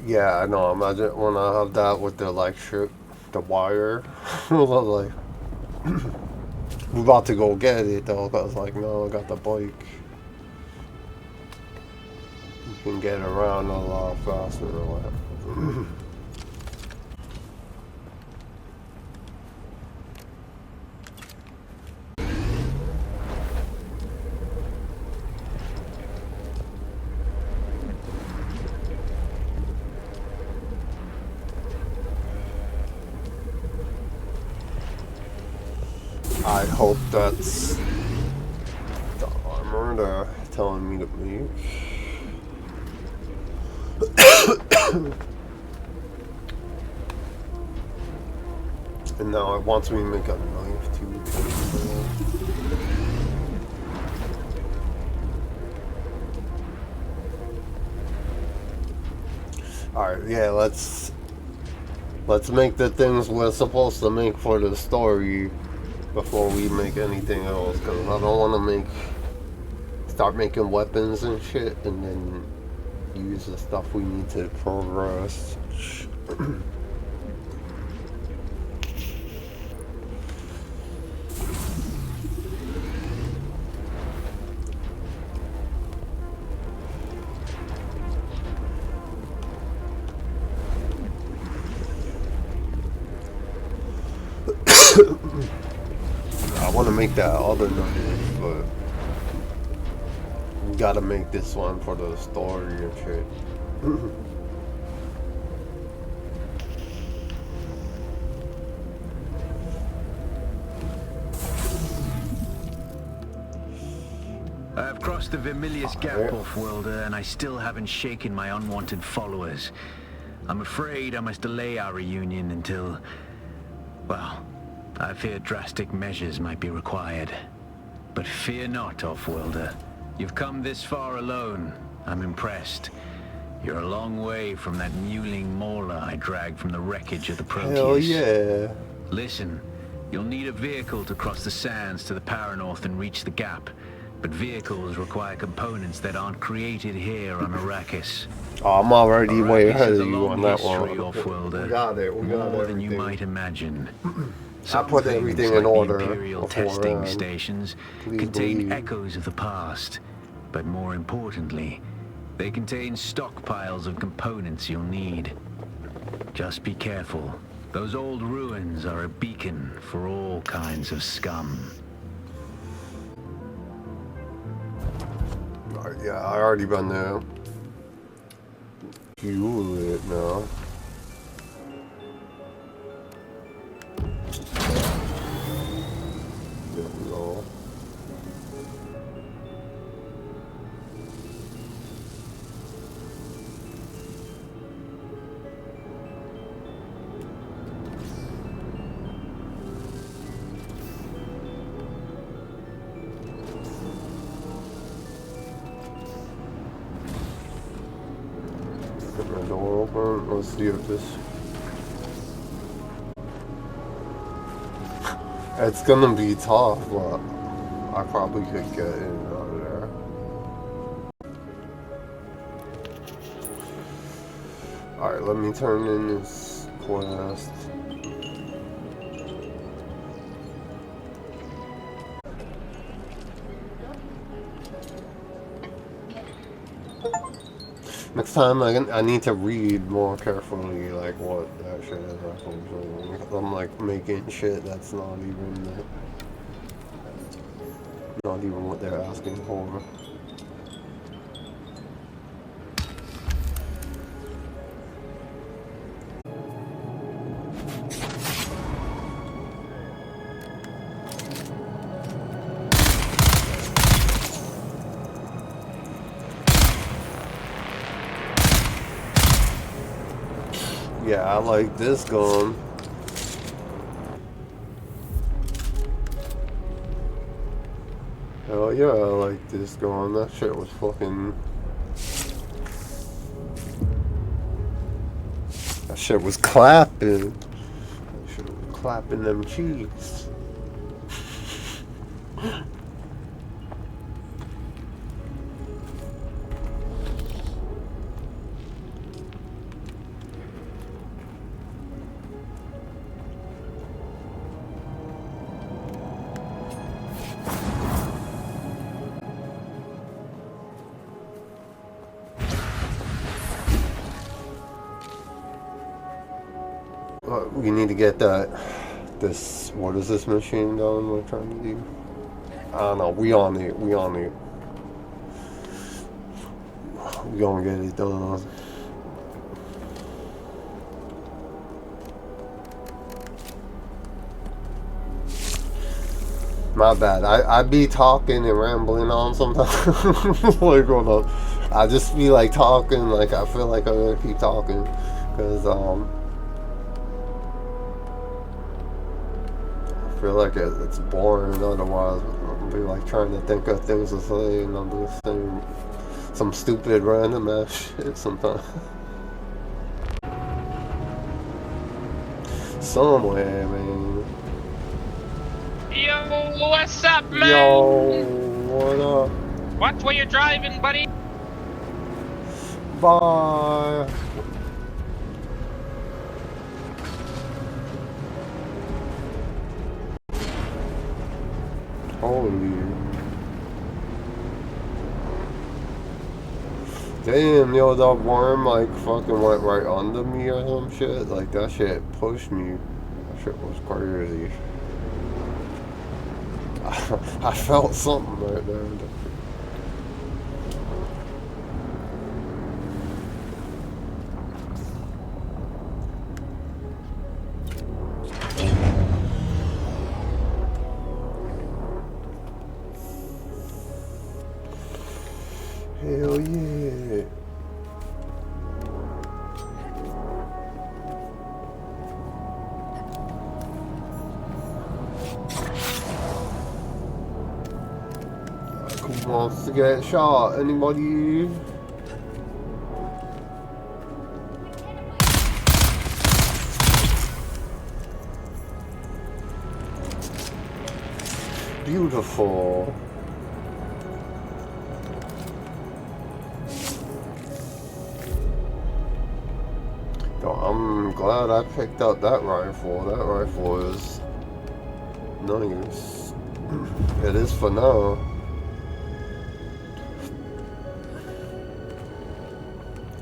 Yeah, I know. Imagine when I have that with the electric, the wire. Like, we're about to go get it though. I was like, no, I got the bike. You can get around a lot faster or whatever. I hope that's the armor they're telling me to make. And now it wants me to make a knife too. Alright, yeah, let's make the things we're supposed to make for the story before we make anything else, because I don't want to start making weapons and shit and then use the stuff we need to progress. I want to make that other noise, but we gotta make this one for the story and shit.
I have crossed the Vermilius Gap, Off-Worlder, and I still haven't shaken my unwanted followers. I'm afraid I must delay our reunion until... well, I fear drastic measures might be required. But fear not, Off-Worlder. You've come this far alone. I'm impressed. You're a long way from that mewling mauler I dragged from the wreckage of the Proteus.
Hell yeah.
Listen, you'll need a vehicle to cross the sands to the Paranorth and reach the gap. But vehicles require components that aren't created here on Arrakis.
Oh, I'm already way ahead of
Arrakis
you on that one.
Off-Worlder.
We got it. We got
More than you
everything.
might imagine.
I put everything in
the
order
Imperial
before,
testing stations
please
contain
believe.
echoes of the past, but more importantly, they contain stockpiles of components you'll need. Just be careful. Those old ruins are a beacon for all kinds of scum.
Yeah, I already been there. Fuel it now. There we go. Get my door open. Let's see if this... It's gonna be tough, but I probably could get in and out of there. Alright, let me turn in this quest. Next time I need to read more carefully like what that shit is actually doing. I'm like making shit that's not even what they're asking for. Yeah, I like this gun. Hell yeah, I like this gun. That shit was fucking... That shit was clapping. That shit was clapping them cheeks. We need to get this, what is this machine done we're trying to do? I don't know, we on it. We gonna get it done. My bad, I be talking and rambling on sometimes. Like, hold up. I just be like talking, like I feel like I'm gonna keep talking. Cause, I feel like it's boring otherwise. I'll be like trying to think of things to say and I'm just saying some stupid random ass shit sometimes. Somewhere, man.
Yo, what's up, man?
Yo, what up?
Watch where you're driving, buddy.
Bye. Holy. Damn, yo, that worm like fucking went right under me or some shit. Like that shit pushed me. That shit was crazy. I felt something right there. Hell yeah. Who wants to get shot? Anybody? Beautiful. No, I'm glad I picked up that rifle. That rifle is nice. It is for now.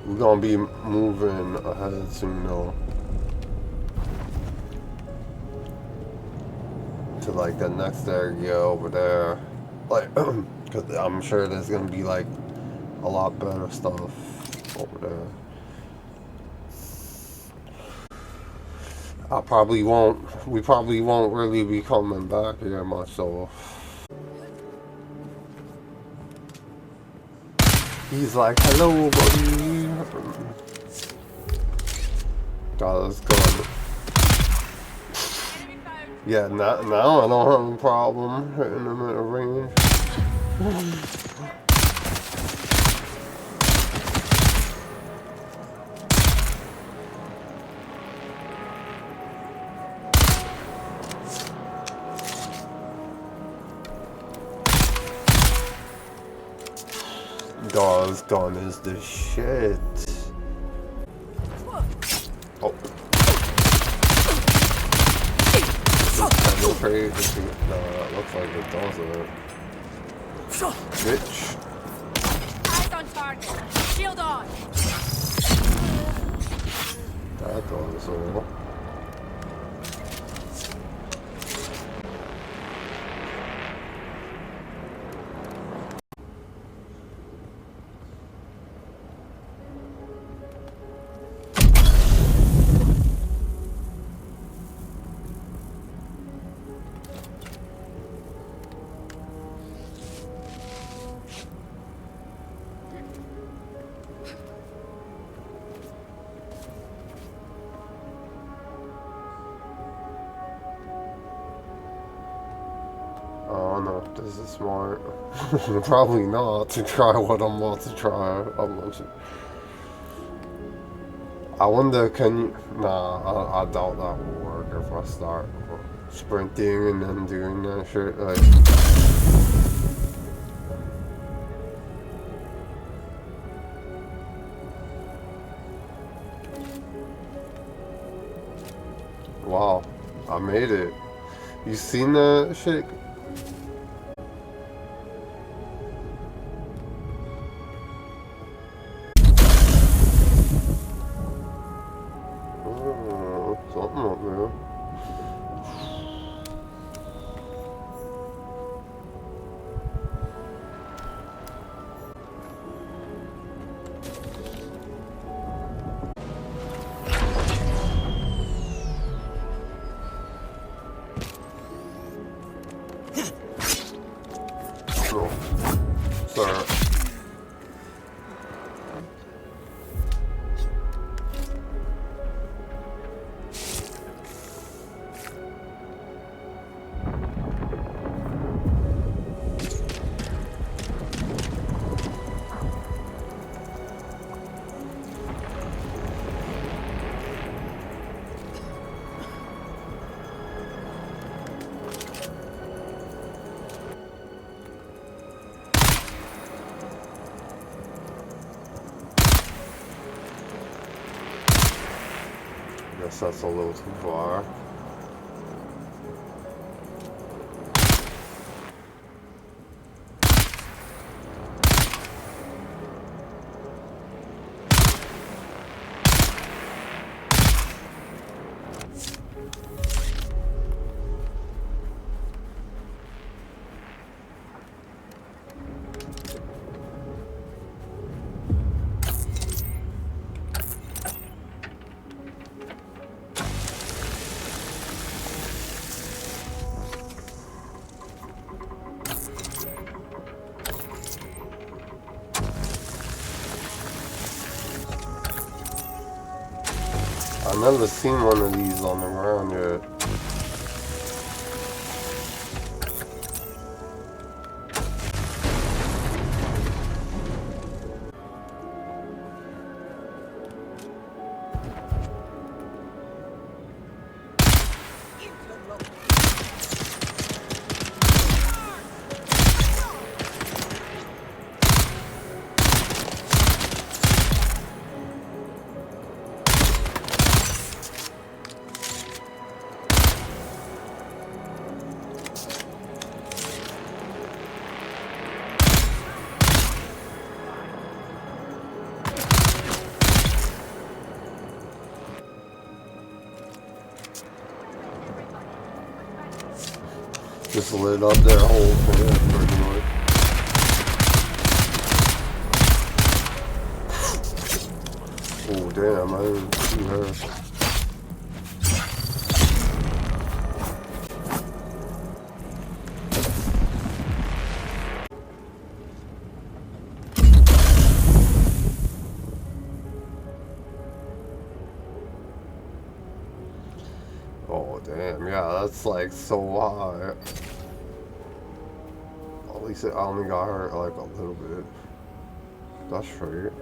We're gonna be moving ahead soon though. To like the next area over there. Like, cause I'm sure there's gonna be like a lot better stuff over there. We probably won't really be coming back here much, so. He's like, hello, buddy. God, that's good. Yeah, now I don't have a problem hitting him at a range. Daw's gun is the shit. Oh. No, that looks like it doesn't. Bitch.
Eyes on target. Shield on.
That does all. I don't know if this is smart. Probably not to try what I'm about to try. I wonder, can you... Nah, I doubt that will work if I start sprinting and then doing that shit. Like... Wow, I made it. You seen that shit? Something up there. No. Sorry. Guess that's a little too far. I've never seen one of these on the ground yet. Just lit up their whole thing, pretty much. Oh damn, I didn't see her. Oh damn, yeah, that's like so high. At least I only got hurt like a little bit. That's straight.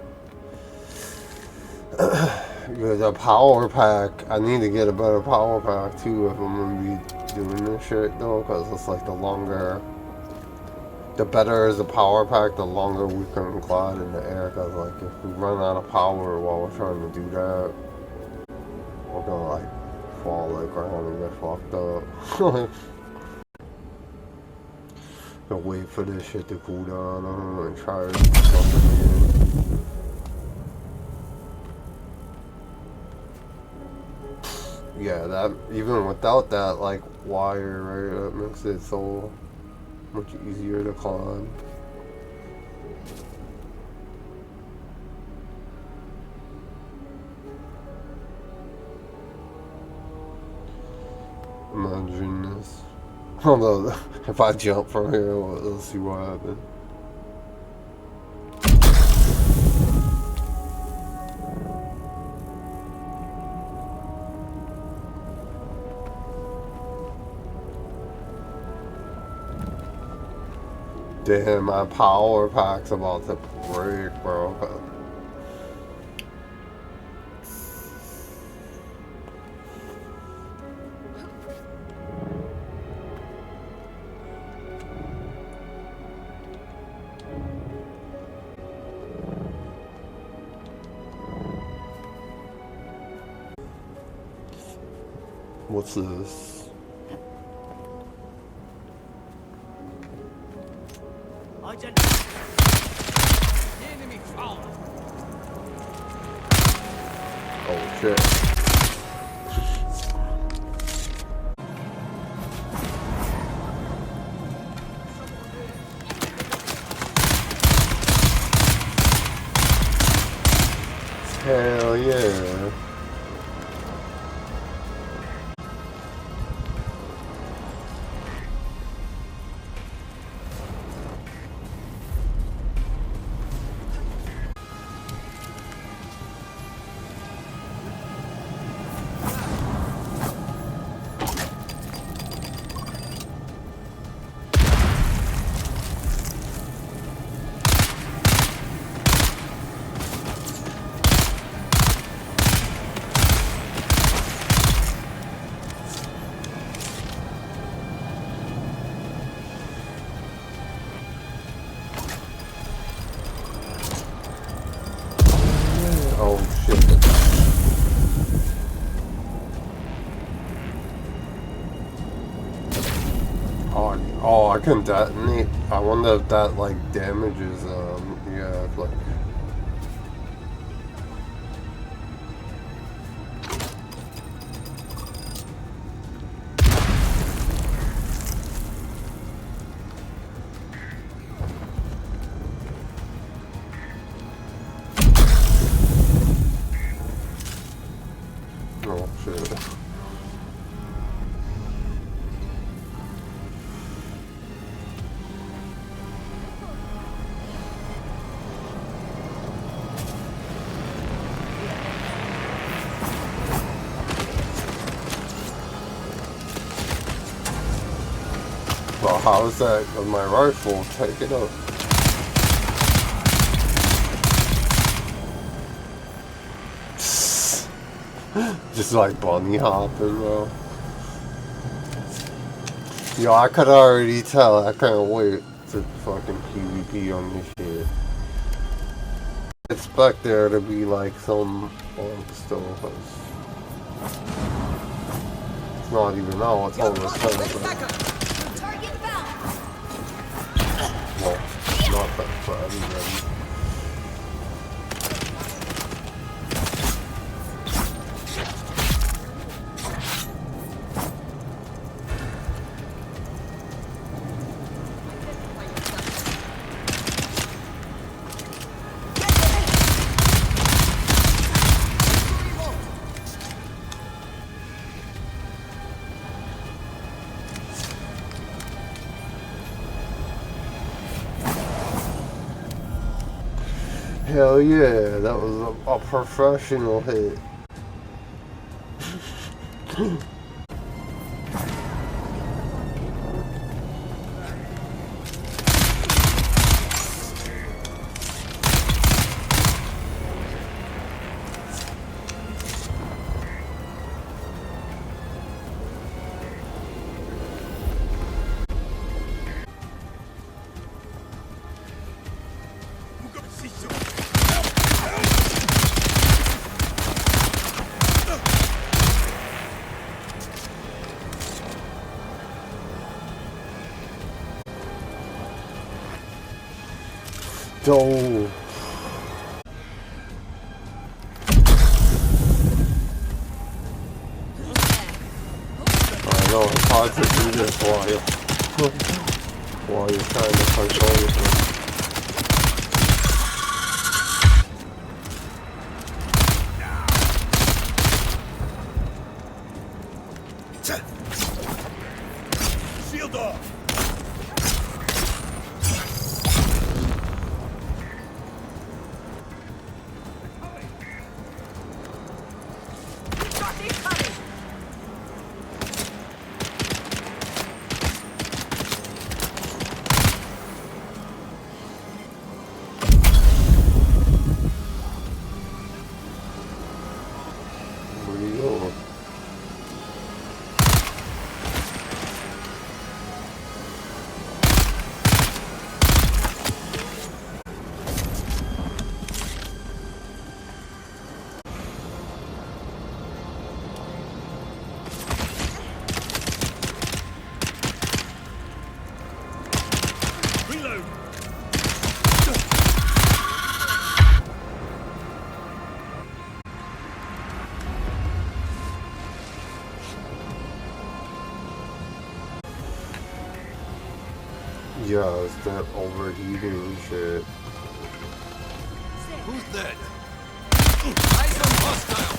With a power pack, I need to get a better power pack too if I'm gonna be doing this shit though, because it's like the better is the power pack, the longer we can glide in the air. Because like if we run out of power while we're trying to do that, we're gonna like fall like around and get fucked up. Gonna wait for this shit to cool down and try to do something again. Yeah, that even without that like wire, right, that makes it so much easier to climb. Imagine this. Although, if I jump from here, let's see what happens. Damn, my power pack's about to break, bro. What's this? Oh shit. Hell yeah. Oh shit. Oh, I can detonate. I wonder if that like damages yeah, like oh shit. But how's that with my rifle? Take it up. Just like bunny hopping, bro. Yo, I could already tell. I can't wait to fucking PvP on this shit. I expect there to be like some still, because it's not even out. It's all the time. Well, not that for everybody. Hell yeah, that was a professional hit. Dope. I know it's hard to do this while you're trying to control yourself.
Shield off!
Yeah, it's that overheating shit.
Who's that? Eyes on hostile!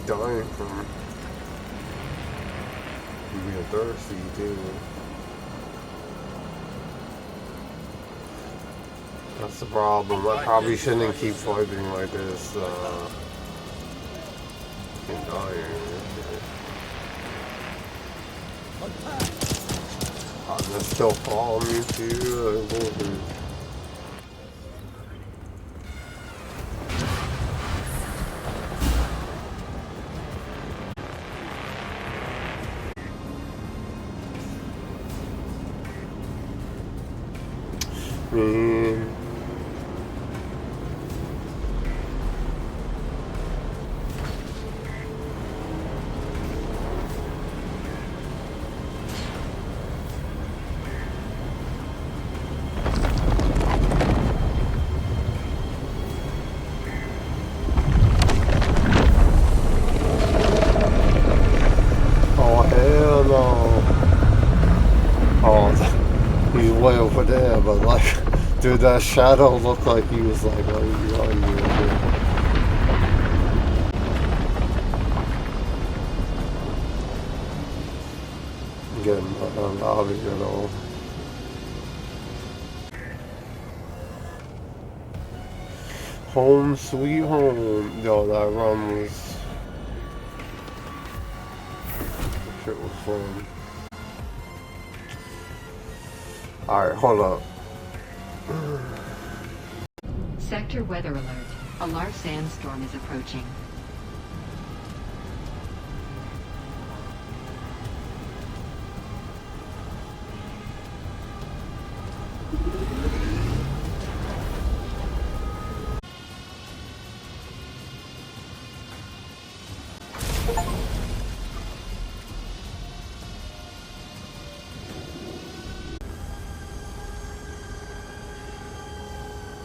Dying from being thirsty too. That's the problem. I probably shouldn't keep fighting like this. Fucking dying. They still follow me too. Man. Yeah, but like, dude, that shadow looked like he was like, oh, you. Getting out of here though. Home sweet home. Yo, that run was. Shit was fun. Alright, hold up.
Sector weather alert. A large sandstorm is approaching.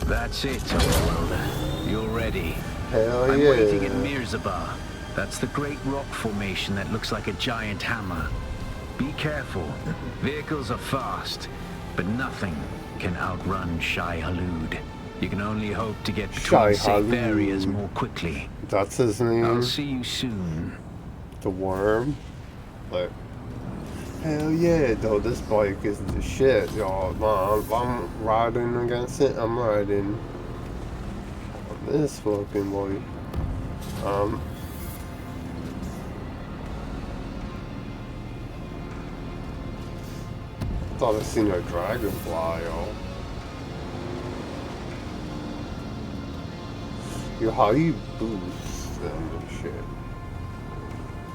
That's it, Overworlder. You're ready.
Hell
I'm
yeah.
waiting at Mirzabar. That's the great rock formation that looks like a giant hammer. Be careful. Vehicles are fast, but nothing can outrun Shai Halud. You can only hope to get between safe areas more quickly.
That's his name.
I'll see you soon.
The worm. Like, hell yeah, though. This bike is the shit, y'all. If I'm riding against it, I'm riding on this fucking boy. Thought I seen a dragonfly, yo. Yo, how do you boost them and shit?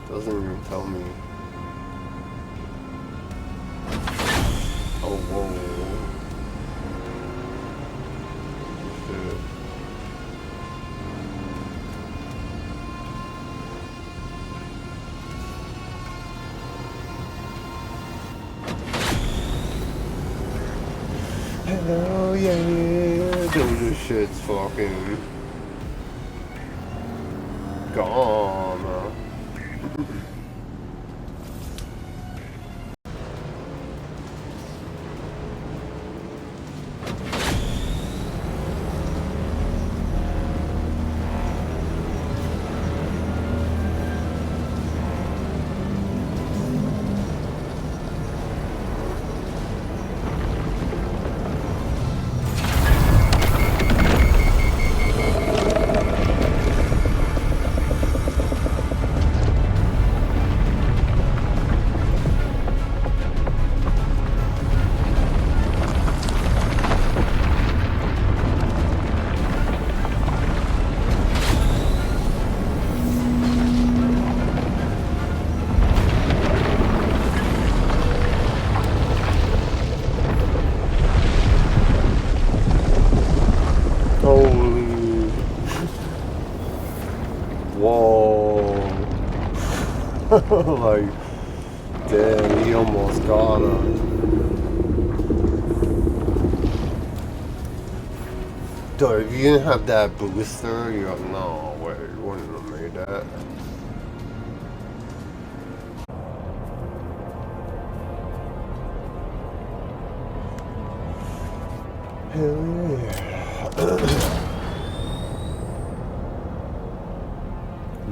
Doesn't even tell me. Oh, whoa. Shit. Hell yeah, dude, this shit's fucking gone. Like, damn, he almost got her. Dude, if you didn't have that booster, you're like, no way, you wouldn't have made that. Hell yeah.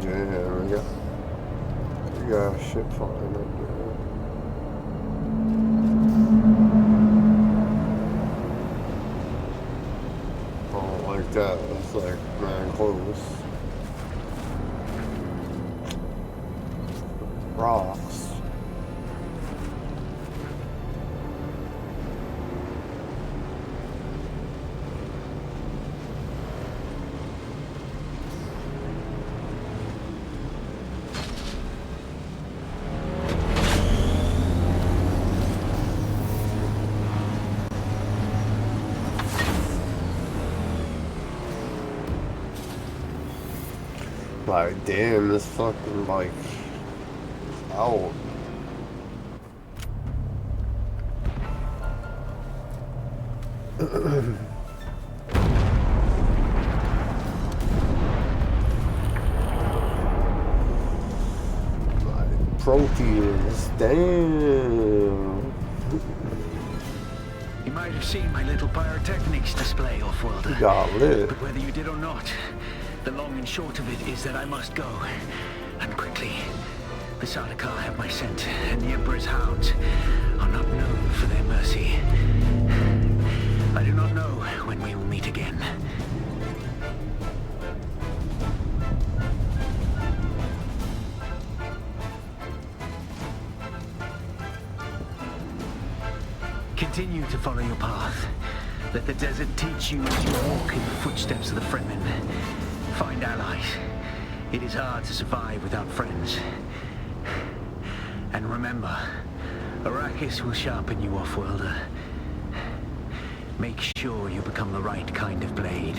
Damn, we got shit flying up there. Oh, like that. It's like, man, close. Rocks. Like, damn, this fucking, like, out. Like, proteins, damn.
You might have seen my little pyrotechnics display, Off-Worlder.
Got lit.
But whether you did or not, the long and short of it is that I must go. And quickly. The Sardaukar have my scent, and the Emperor's hounds are not known for their mercy. I do not know when we will meet again. Continue to follow your path. Let the desert teach you as you walk in the footsteps of the Fremen. Find allies. It is hard to survive without friends. And remember, Arrakis will sharpen you, Off-Worlder. Make sure you become the right kind of blade.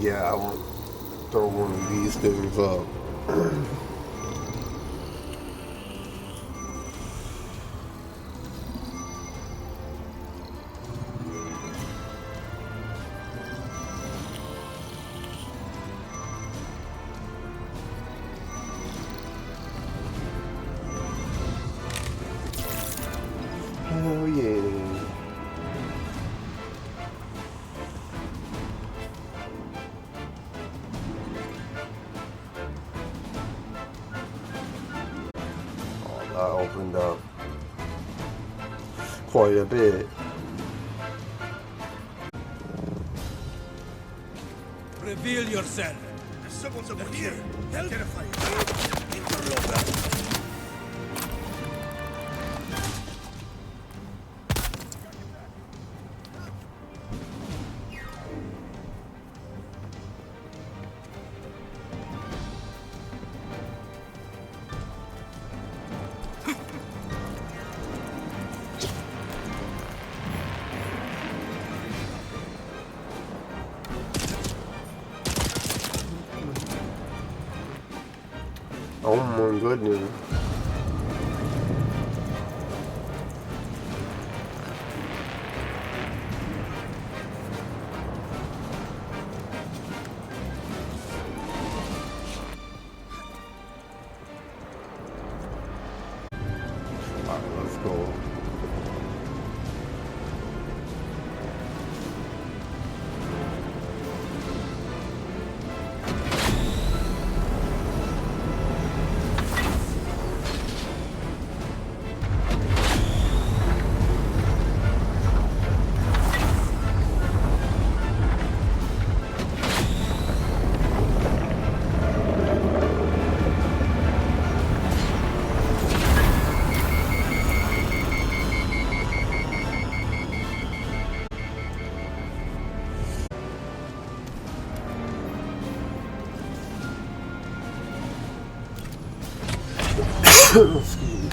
Yeah, I won't throw one of these things up. Hell yeah. Opened up quite a bit.
Reveal yourself. There's someone's over here. Help! Interloper.
Oh my goodness. Alright, let's go. Excuse me.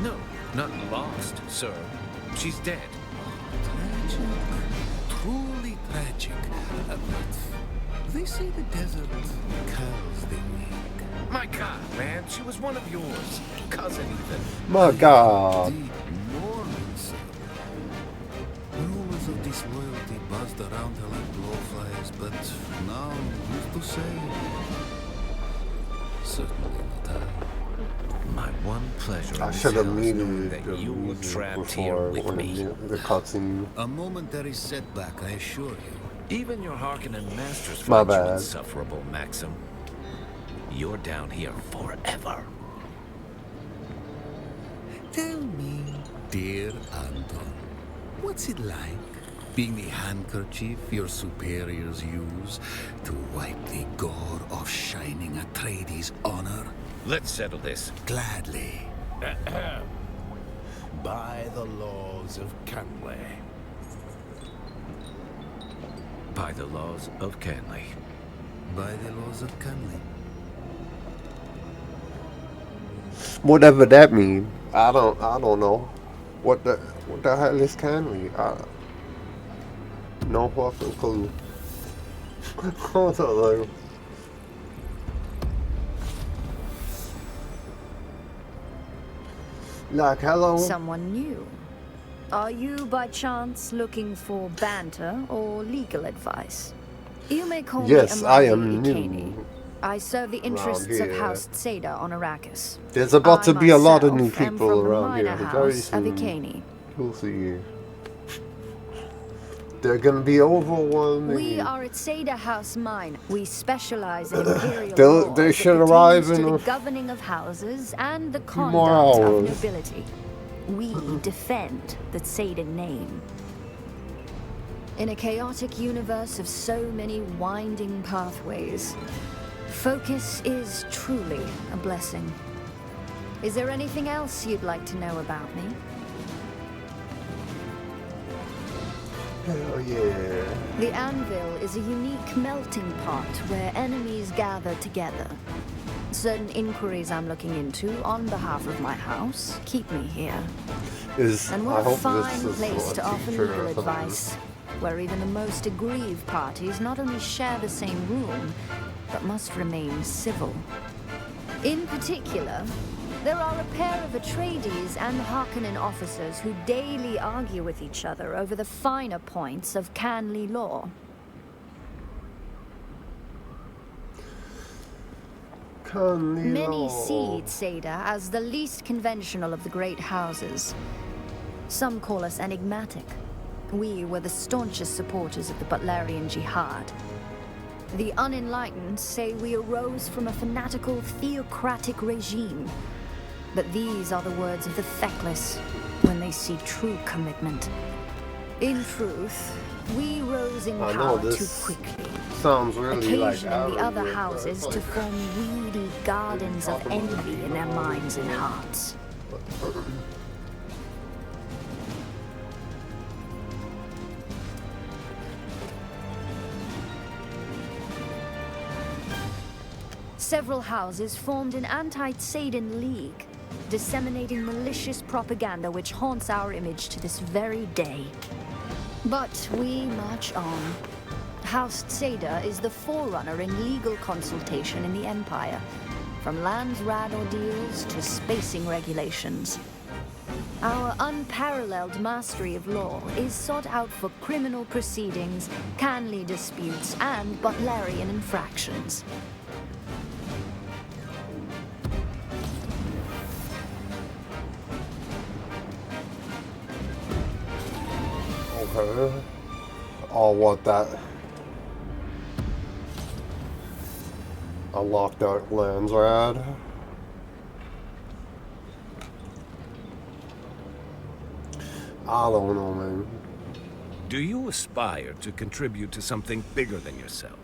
No, not lost, sir. She's dead.
Tragic. Truly tragic. But they say the desert curls the weak.
My God, man, she was one of yours. Cousin, even.
My God.
Deep mourning, sir. Rumors of disloyalty buzzed around her like blowflies, but now, who's to say? Certainly not I.
My one pleasure
I
in this
should have
hell is knowing
muted
that
the
you were
music
trapped here
before
with
when
me.
the cutscene.
A momentary setback, I assure you.
Even your Harkonnen masters
My
find you
bad.
insufferable, Maxim.
you're down here forever.
Tell me, dear Anton, what's it like being the handkerchief your superiors use to wipe the gore of Shining Atreides' honor?
Let's settle this.
Gladly.
By the laws of Canley. By the laws of Canley.
By the laws of Canley.
Whatever that means. I don't know. What the hell is Canley? No fucking clue. Hold on. Like, hello?
Someone new. Are you, by chance, looking for banter or legal advice? You may call me
Yes, I am
Amari
new.
I serve the interests of
here.
House Seda on Arrakis.
There's about to be a lot of new
myself am
people
from the
around here.
minor
Very
house of
soon.
Iceni.
We'll see. They're gonna be overwhelming.
We are at Seda House Mine. We specialize in imperial
They
law that
should
pertains
arrive
to
in
the
a
governing of houses and the
few more
conduct of
hours.
nobility. We defend the Seda name. In a chaotic universe of so many winding pathways, focus is truly a blessing. Is there anything else you'd like to know about me?
Hell yeah.
The Anvil is a unique melting pot where enemies gather together. Certain inquiries I'm looking into on behalf of my house keep me here. And what
I
a
hope
fine
this is
place
a
to offer
teacher or
legal
something.
advice, where even the most aggrieved parties not only share the same room, but must remain civil. In particular, there are a pair of Atreides and Harkonnen officers who daily argue with each other over the finer points of Canley law. Many see Seda as the least conventional of the great houses. Some call us enigmatic. We were the staunchest supporters of the Butlerian Jihad. The unenlightened say we arose from a fanatical theocratic regime. But these are the words of the feckless when they see true commitment. In truth, we rose in
I know
power too
this
quickly.
sounds really like
Occasioning the other
arrogant, but
houses
it's
to
like-
form weedy gardens of envy in their minds and hearts. Several houses formed an anti-Tsaden league, disseminating malicious propaganda which haunts our image to this very day. But we march on. House Seda is the forerunner in legal consultation in the Empire, from lands-rad ordeals to spacing regulations. Our unparalleled mastery of law is sought out for criminal proceedings, Canley disputes, and Butlerian infractions.
Okay. I'll want that. Unlock that lens rad. I don't know, man.
Do you aspire to contribute to something bigger than yourself?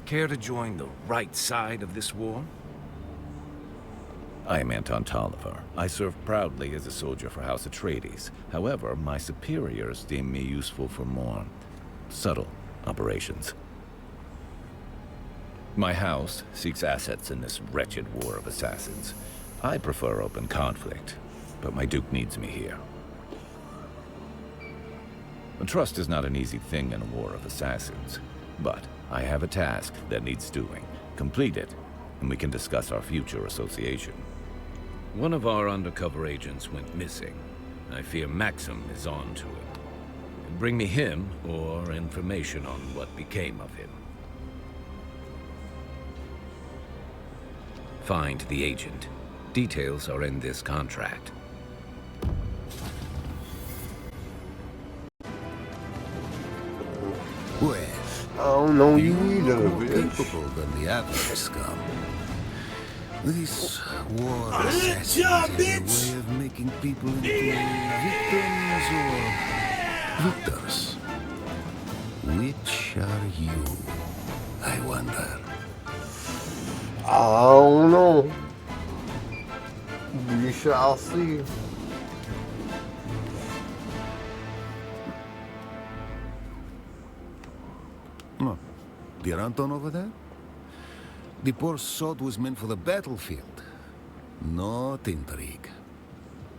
Care to join the right side of this war?
I am Anton Tolliver. I serve proudly as a soldier for House Atreides. However, my superiors deem me useful for more subtle operations. My house seeks assets in this wretched war of assassins. I prefer open conflict, but my Duke needs me here. Trust is not an easy thing in a war of assassins, but I have a task that needs doing. Complete it, and we can discuss our future association.
One of our undercover agents went missing. I fear Maxim is on to it. Bring me him, or information on what became of him. Find the agent. Details are in this contract.
Well,
I don't know you
you
either,
look more
bitch.
capable than the average scum. This war assassins have a way of making people into victims or victors. Which are you, I wonder?
I don't know. We shall see.
Oh, dear Anton over there? The poor sod was meant for the battlefield, not intrigue.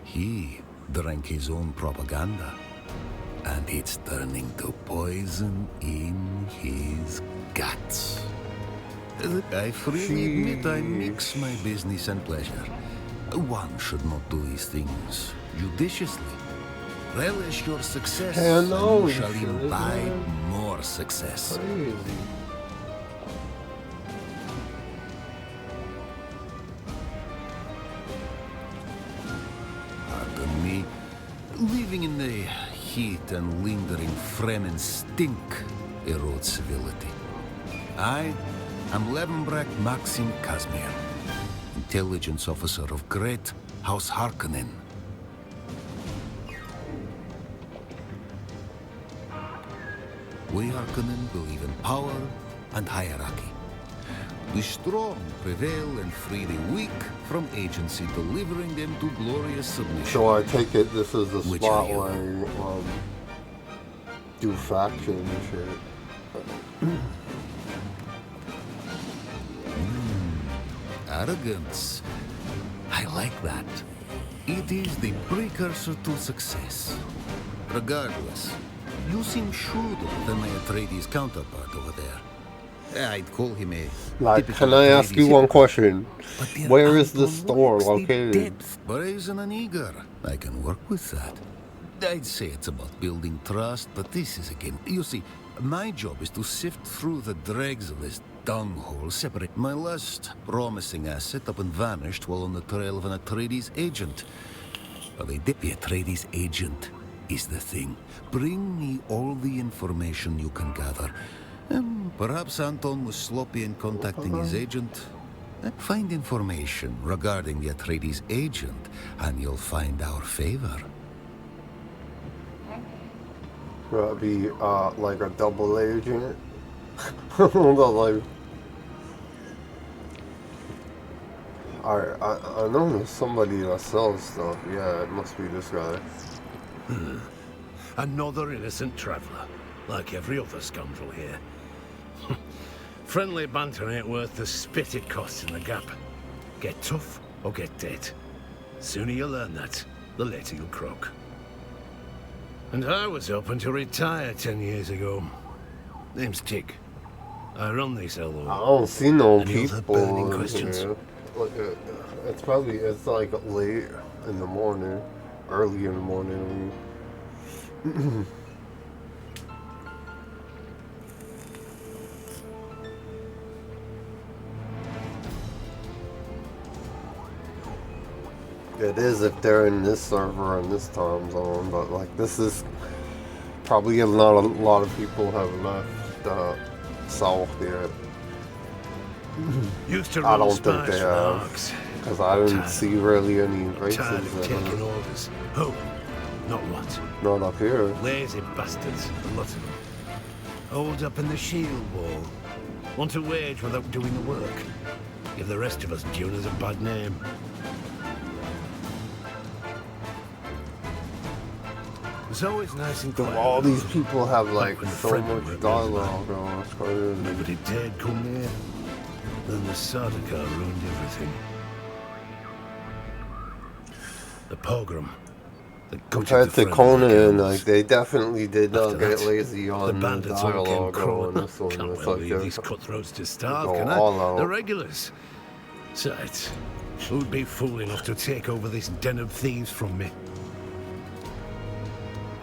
He drank his own propaganda, and it's turning to poison in his guts. I freely admit I mix my business and pleasure. One should not do these things judiciously. Relish your success, and you shall imbibe more success.
Crazy.
Pardon me. Living in the heat and lingering Fremen stink erodes civility. I am Levenbrecht Maxim Kazmir, intelligence officer of Great House Harkonnen. We Harkonnen believe in power and hierarchy. The strong prevail and free the weak from agency, delivering them to glorious submission.
So I take it this is the spot where do faction and shit.
Arrogance. I like that. It is the precursor to success. Regardless, you seem shrewder than my Atreides counterpart over there. I'd call him a...
Like, can I ask you one question? Where is the store located?
Brazen and eager. I can work with that. I'd say it's about building trust, but this is a game. You see, my job is to sift through the dregs of this dunghole, separate my last promising asset up and vanished while on the trail of an Atreides agent. The Atreides agent is the thing. Bring me all the information you can gather. Perhaps Anton was sloppy in contacting his agent. Find information regarding the Atreides agent, and you'll find our favor.
Would it be like a double agent? Like, I know there's somebody that sells stuff. Yeah, it must be this guy.
Another innocent traveller, like every other scoundrel here. Friendly banter ain't worth the spit it costs in the gap. Get tough or get dead. Sooner you learn that, the later you'll croak. And I was hoping to retire 10 years ago. Name's Tick. I run this LO.
I don't see no
Any other
people
burning
in
questions?
here. Look, it's like late in the morning, early in the morning. It is if they're in this server in this time zone, but like this is probably not a lot of people have left south yet.
Used to
I
run
don't think
spies
they
for
have,
Arks.
because I didn't see really any races.
Tired of taking orders. Who? Not what?
Not up here.
Lazy bastards, a lot of them. Hold up in the shield wall. Want to wage without doing the work. Give the rest of us Duners a bad name. It's always nice and quiet.
All these people have like
when the
so
Fremen were
much
at
dialogue going. It's crazy.
Nobody dared come near. Then the Sardaukar ruined everything. The pogrom.
Compared to Conan, like they definitely did not get lazy
The
on the
bandits all came
dialogue
crawling.
on this one.
Can't
It's
well
like
leave
they're
these cutthroats to starve,
go
can
all
I?
out.
The regulars. Besides, who'd be fool enough to take over this den of thieves from me?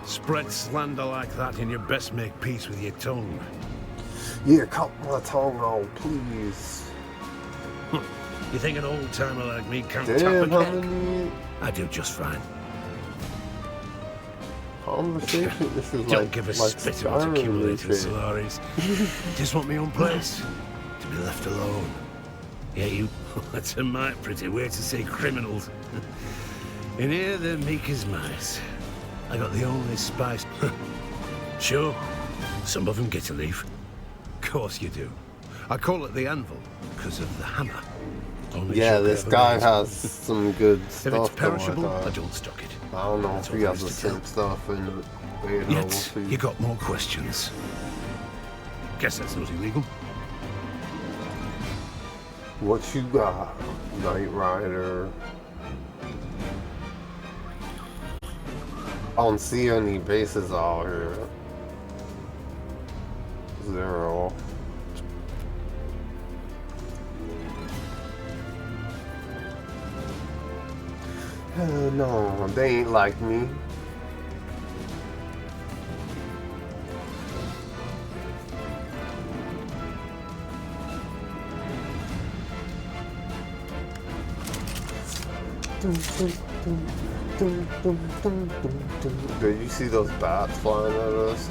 Spread slander like that and you best make peace with your tongue.
Yeah, cut my tongue out, please.
You think an old-timer like me can't
Damn,
tap a
how
keg?
many
I do just fine.
conversation? This is
Don't
like
give a
like
spit about
Skyrim
accumulating
and shit.
salaries. Just want my own place. To be left alone. Yeah, you
That's a mighty pretty way to say criminals. In here, they're meek as mice. I got the only spice. Sure, some of them get a leaf. Course you do. I call it the anvil because of the hammer. Only
Yeah, this guy has some good stuff.
If it's perishable, I don't stock it.
I don't know if he has the same stuff in it.
Yet, you got more questions. Guess that's not illegal.
What you got, Knight Rider? I don't see any bases out here. 0. No, they ain't like me. Did you see those bats flying at us?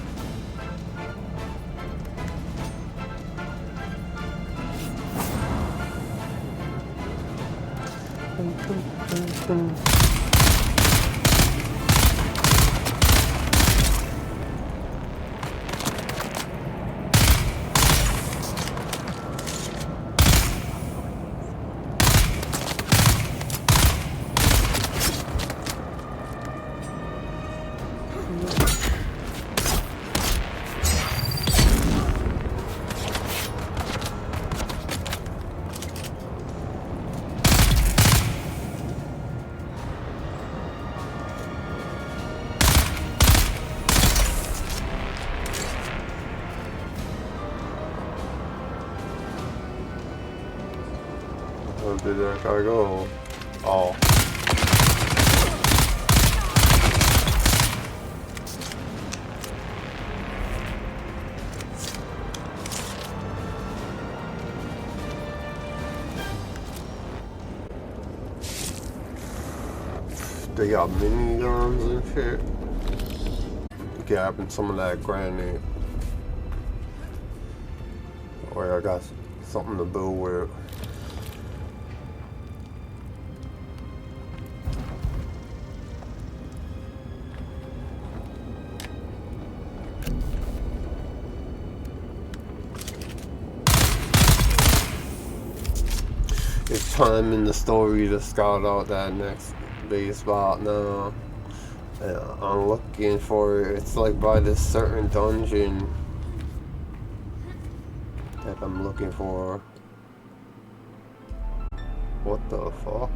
Where did that guy go? Oh. They got mini guns and shit. Grabbing some of that granite. Or I got something to build with. It's time in the story to scout out that next base spot now. I'm looking for it. It's like by this certain dungeon that I'm looking for. What the fuck?